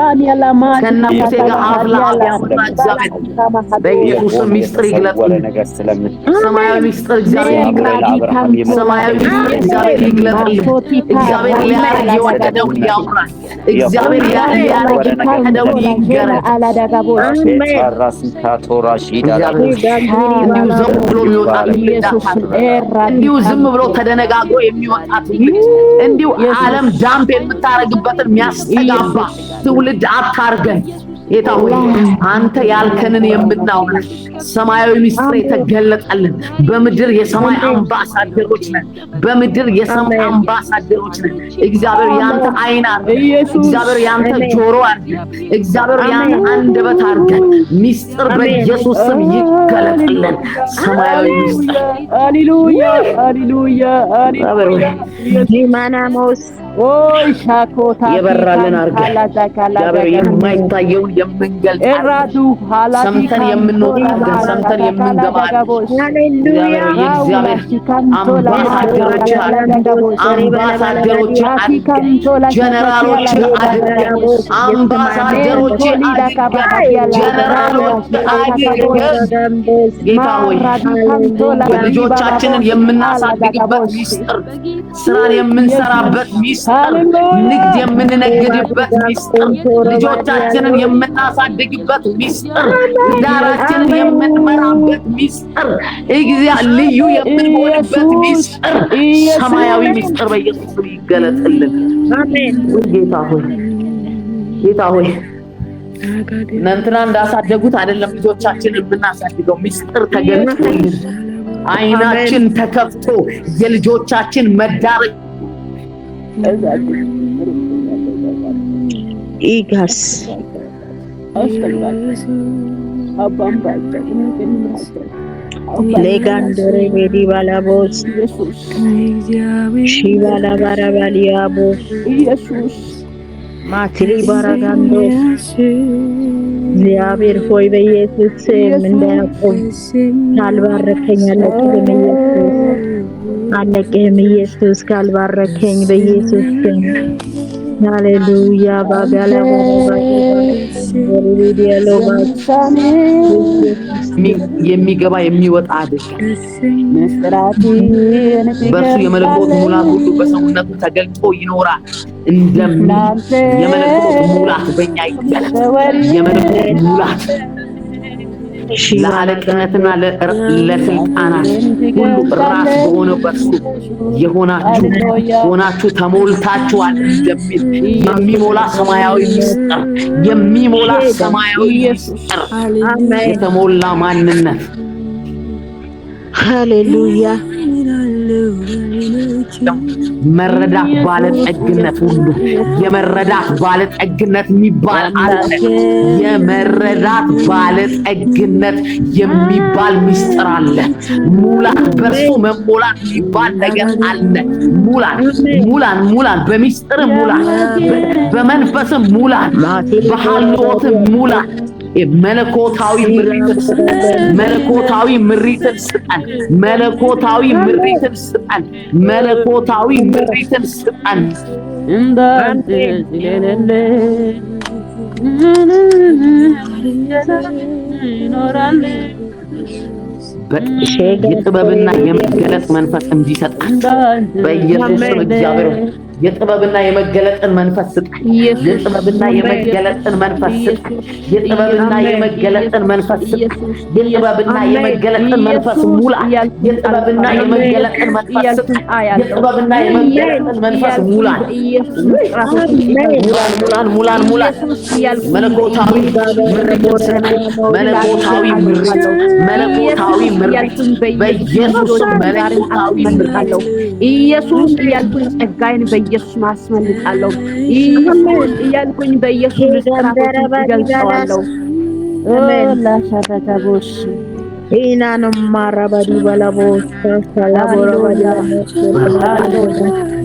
ከነ ሙሴ ጋር አፍ ለአፍ ያወራ እግዚአብሔር በኢየሱስ ምስጢር ይግለጥልን። ሰማያዊ ምስጢር እግዚአብሔር ይግለጥ። ሰማያዊ ምስጢር እግዚአብሔር ይግለጥ። እግዚአብሔር ሊያደርግ የወደደውን ያውራል። እግዚአብሔር ሊያደርግ የወደደውን ይንገረን። እንዲሁ ዝም ብሎ ተደነጋግሮ የሚወጣት እንዲሁ ዓለም ዳምፕ የምታረግበትን የሚያስተጋባ ትውልድ አታርገን። ጌታ ሆይ አንተ ያልከንን የምናውቅ ሰማያዊ ምስጢር የተገለጠልን በምድር የሰማይ አምባሳደሮች ነን። በምድር የሰማይ አምባሳደሮች ነን። እግዚአብሔር ያንተ አይን አድርገን፣ እግዚአብሔር ያንተ ጆሮ አድርገን፣ እግዚአብሔር ያንተ አንደበት አድርገን ምስጢር በኢየሱስ ስም ይገለጥልን። ሰማያዊ ምስጢር ሃሌሉያ ሃሌሉያ ሃሌሉያ ዲማናሞስ ኦይ ሻኮታ የበራልን አድርገን እግዚአብሔር የማይታየውን የምንገልጥ ሰምተን የምንወጣ ሰምተን የምንገባ ሃሌሉያ የእግዚአብሔር አምባሳደሮች ጀነራሎች አምባሳደሮች ጀነራሎች ጌታ ሆይ ልጆቻችንን የምናሳድግበት ሚስጥር፣ ስራን የምንሰራበት ሚስጥር፣ ንግድ የምንነግድበት ሚስጥር፣ ልጆቻችንን የምናሳድግበት ሚስጥር፣ ዳራችንን የምንመራበት ሚስጥር፣ ልዩ የምንሆንበት ሚስጥር፣ ሰማያዊ ሚስጥር በኢየሱስ ይገለጥልን። አሜን። ጌታ ሆይ ጌታ ሆይ እናንተና እንዳሳደጉት አይደለም ልጆቻችንን የምናሳድገው፣ ሚስጥር ተገልጦልን አይናችን ተከፍቶ የልጆቻችን መዳረሻ ኢጋስ ሌጋንዶሬ ቤዲ ባላቦስ ሺባላ ባራባሊያቦ ኢየሱስ ማትሪ ባራጋንዶስ እግዚአብሔር ሆይ በኢየሱስ ስም እንዳያቆም ካልባረከኝ አለቅህም ኢየሱስ ካልባረከኝ በኢየሱስ ስም ሃሌሉያ ባጋላ የሚገባ የሚወጣ አይደለም። በእርሱ የመለኮት ሙላት ሁሉ በሰውነቱ ተገልጦ ይኖራል። የመለኮት ሙላት በእኛ ይገለጥ። የመለኮት ሙላት ለአለቅነትና ለስልጣናት ሁሉ ራስ በሆነው በእርሱ ሆናችሁ ተሞልታችኋል እንደሚል የሚሞላ ሰማያዊ ምስጢር የተሞላ ማንነት ሃሌሉያ መረዳት ባለጠግነት ሁሉ የመረዳት ባለጠግነት የሚባል አለ። የመረዳት ባለጠግነት የሚባል ምስጢር አለ። ሙላት በእርሱ መሞላት የሚባል ነገር አለ። ሙላት በምስጢር ሙላት፣ በመንፈስም ሙላት፣ በሐልዎትም ሙላት መለኮታዊ ምሪትን ስጠን እንዳንተ ስለሌለ ይኖራል የጥበብና የመገለጥ መንፈስ እንዲሰጣን በኢየሱስ ስም እግዚአብሔር የጥበብና የመገለጥን መንፈስ ስጠን። የጥበብና የመገለጥን መንፈስ ስጠን። የጥበብና የመገለጥን መንፈስ ስጠን። የጥበብና የመገለጥን መንፈስ ሙላ። የጥበብና የመገለጥን መንፈስ ስጠን። የጥበብና የመገለጥን መንፈስ ሙላ። ሙላን መለኮታዊ ምሪት በኢየሱስ መለኮታዊ ምሪት ኢየሱስ እያልኩኝ ጸጋዬን በኢየሱስ ማስመልጣለሁ። ኢየሱስ እያልኩኝ በኢየሱስ ገልጸዋለሁ። ላሻተታቦሽ ኢናንም ማራባዲ ባላቦስ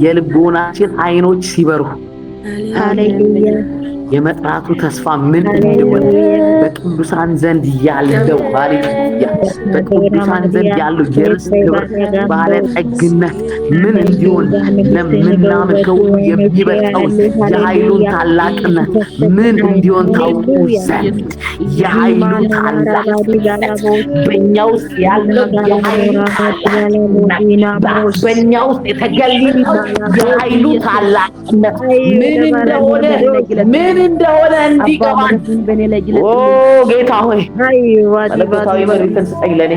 የልቦናችን አይኖች ሲበሩ ሃሌሉያ የመጥራቱ ተስፋ ምን እንደሆነ በቅዱሳን ዘንድ ያለው ሃሌሉያ በቅዱሳን ዘንድ ያለው የርስት ክብር ባለጠግነት ምን እንዲሆን ለምናመልከው የሚበልጠው የኃይሉን ታላቅነት ምን እንዲሆን ታውቁ ዘንድ የኃይሉን ታላቅነት በእኛ ውስጥ ያለው የኃይሉ ታላቅነት በእኛ ውስጥ የተገለጠው የኃይሉ ታላቅነት ምን እንደሆነ እንዲገባን ጌታ ሆይ መለኮታዊ ምሪትን ስጠኝ ለኔ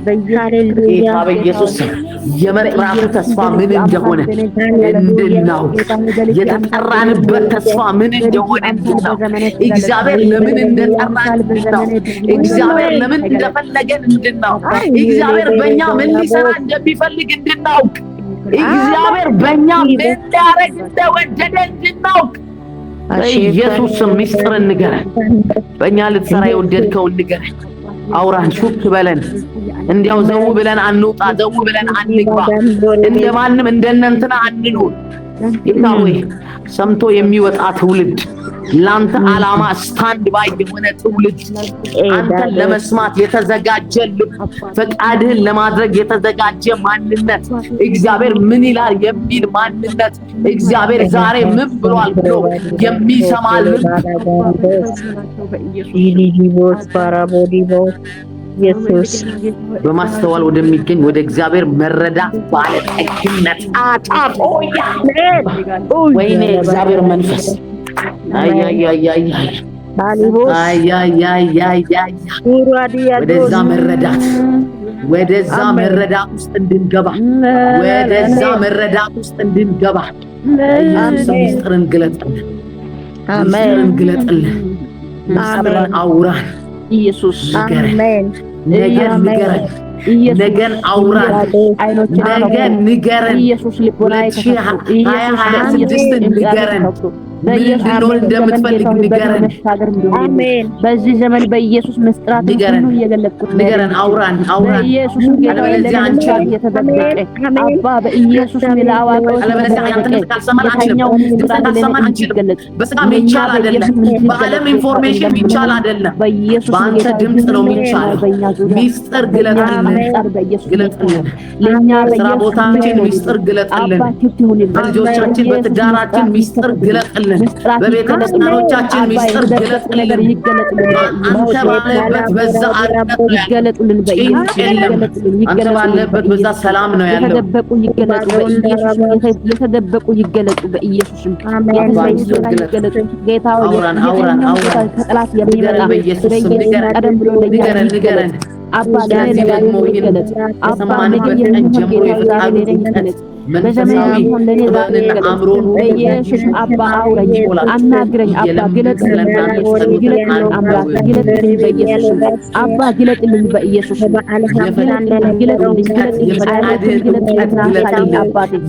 ጌታ በኢየሱስ የመጥራቱ ተስፋ ምን እንደሆነ እንድናውቅ የተጠራንበት ተስፋ ምን እንደሆነ እንድናውቅ እግዚአብሔር ለምን እንደጠራን እንድናውቅ እግዚአብሔር ለምን እንደፈለገን እንድናውቅ እግዚአብሔር በእኛ ምን ሊሰራ እንደሚፈልግ እንድናውቅ እግዚአብሔር በእኛ ምን ሊያደርግ እንደወደደ እንድናውቅ ኢየሱስ ምስጢር ንገረን። በእኛ ልትሰራ የወደድከውን ንገረን። አውራን ሹክ በለን። እንዲያው ዘው ብለን አንውጣ፣ ዘው ብለን አንግባ፣ እንደማንም እንደነንትና አንኑር። ጌታ ሆይ ሰምቶ የሚወጣ ትውልድ ላንተ ዓላማ ስታንድ ባይ የሆነ ትውልድ አንተን ለመስማት የተዘጋጀ ልብ፣ ፈቃድህን ለማድረግ የተዘጋጀ ማንነት እግዚአብሔር ምን ይላል የሚል ማንነት እግዚአብሔር ዛሬ ምን ብሏል ብሎ የሚሰማ ልብ ኢየሱስ በማስተዋል ወደሚገኝ ወደ እግዚአብሔር መረዳት ባለጠግነት አጣጦያ ወይኔ እግዚአብሔር መንፈስ ወደዛ መረዳት ውስጥ እንድንገባ ምስጢርን ግለጥልን፣ ምስጢርን አውራን ኢየሱስ ንገረን። ነገን አውራን፣ ነገን ንገረን፣ 2026 ንገረን፣ ምን እንድንሆን እንደምትፈልግ ንገረን። አሜን። በዚህ ዘመን በኢየሱስ መስጥራት ሁሉ እየገለጥኩት ንገረን፣ አውራን በኢየሱስ አለበለዚያ አንችልም። የተደበቀ አባ በኢየሱስ ለአዋቂዎች አለበለዚያ ያንተን ካልሰማን አንችልም። ድምፅህን ካልሰማን አንችልም። በስጋም ይቻል አይደለም፣ በዓለም ኢንፎርሜሽን ይቻል አይደለም። በአንተ ድምፅ ነው የሚቻለው። ሚስጥር ግለጥልን፣ ግለጥልን። ስራ ቦታችን ሚስጥር ግለጥልን፣ በልጆቻችን በትዳራችን ሚስጥር ግለጥልን፣ በቤተ ክርስቲያኖቻችን ሚስጥር ግለጥልን። አንተ ባለበት በዛ ይገለጥልን፣ ጭንቅ የለም። አንተ ባለበት በዛ ሰላም ነው ያለው። የተደበቁ ይገለጡ በኢየሱስ የተደበቁ ይገለጡ በኢየሱስ ይገለጡ። ጌታው ከጠላት የሚመጣ ቀደም ብሎ ንገረን። አባ ስለዚህ ደግሞ ይህን ከሰማንበት ቀን ጀምሮ የፈጣሪ እውቀት መንፈሳዊ ጥበብንና አእምሮን በኢየሱስ አባ አውረኝ፣ አናግረኝ አባ ግለጥልኝ፣ አምላክ ግለጥልኝ በኢየሱስ አባ ግለጥልኝ በኢየሱስ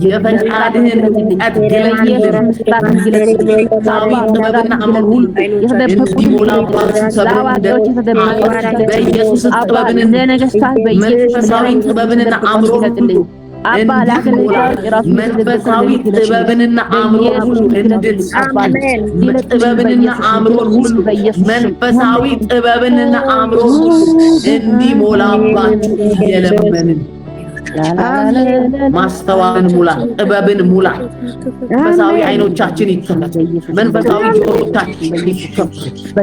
የፈጣሪህን እውቀት ግለጥልን። መንፈሳዊ ጥበብና አእምሮ ሁሉ እንዲሞላባችሁ በኢየሱስ ጥበብንና መንፈሳዊ ጥበብንና አእምሮ ሁሉ መንፈሳዊ ጥበብንና አእምሮ ሁሉ ጥበብንና አእምሮ ሁሉ መንፈሳዊ ጥበብንና አእምሮ ሁሉ እንዲሞላባችሁ እየለመንን ማስተዋልን ሙላ፣ ጥበብን ሙላ። መንፈሳዊ አይኖቻችን ይከፈቱ፣ መንፈሳዊ ጆሮቻችን ይከፈቱ፣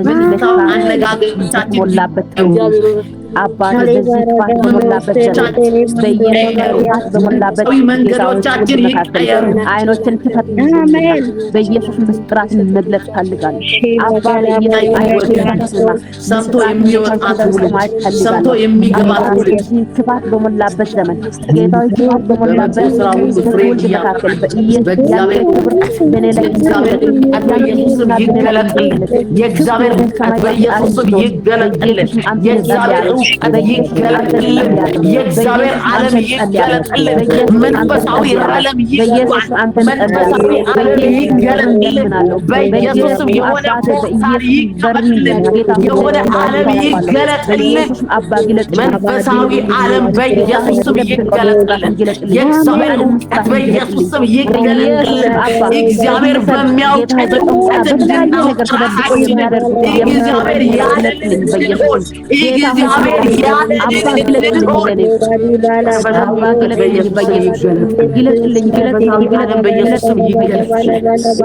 መንፈሳዊ አነጋገሮቻችን ይከፈቱ። አባቴ በዚህ ጥፋት በሞላበት ዘመን በኢየሱስ መንገዶቻችን ይቀየሩ። አይኖችን ክፈት። በኢየሱስ ምስጢራትን መግለጽ ፈልጋለሁ። አባ ሰምቶ የሚወጣ ትውልድ፣ ሰምቶ የሚገባ ትውልድ ክፋት በሞላበት ዘመን ጌታዊ ክፋት በሞላበት ትውልድ መካከል በእግዚአብሔር በኔ ላይ በኢየሱስም ይገለጥልን። የእግዚአብሔር እውቀት በኢየሱስም ይገለጥልን። የእግዚአብሔር እውቀት ይገለጥልን። የእግዚአብሔር ዓለም ይገለጥልን። መንፈሳዊ ዓለም ይገለጥልን። መንፈሳዊ ዓለም ይገለጥልን። በኢየሱስም የሆነ ፖርታል ይከፈትልን። የሆነ ዓለም ይገለጥልን። መንፈሳዊ ዓለም በኢየሱስም ይገለጥልን። የእግዚአብሔር እውቀት በኢየሱስም ይገለጥልን። እግዚአብሔር በሚያውቀት እውቀት እንድናውቅ ራሳችንን እግዚአብሔር ያለልን እንድንሆን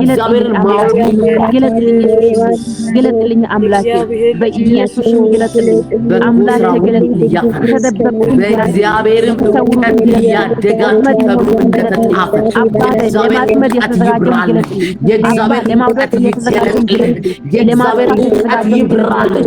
እግዚአብሔር ግለጥልኝ አምላኬ በኢየሱስ ግለጥልኝ አምላኬ ግለጥልኝ። በእግዚአብሔርም እውቀት እያደጋችሁ ተብሎ እንደተጻፈ የእግዚአብሔር እውቀት ይገለጥልን። የእግዚአብሔር እውቀት ይብራልን።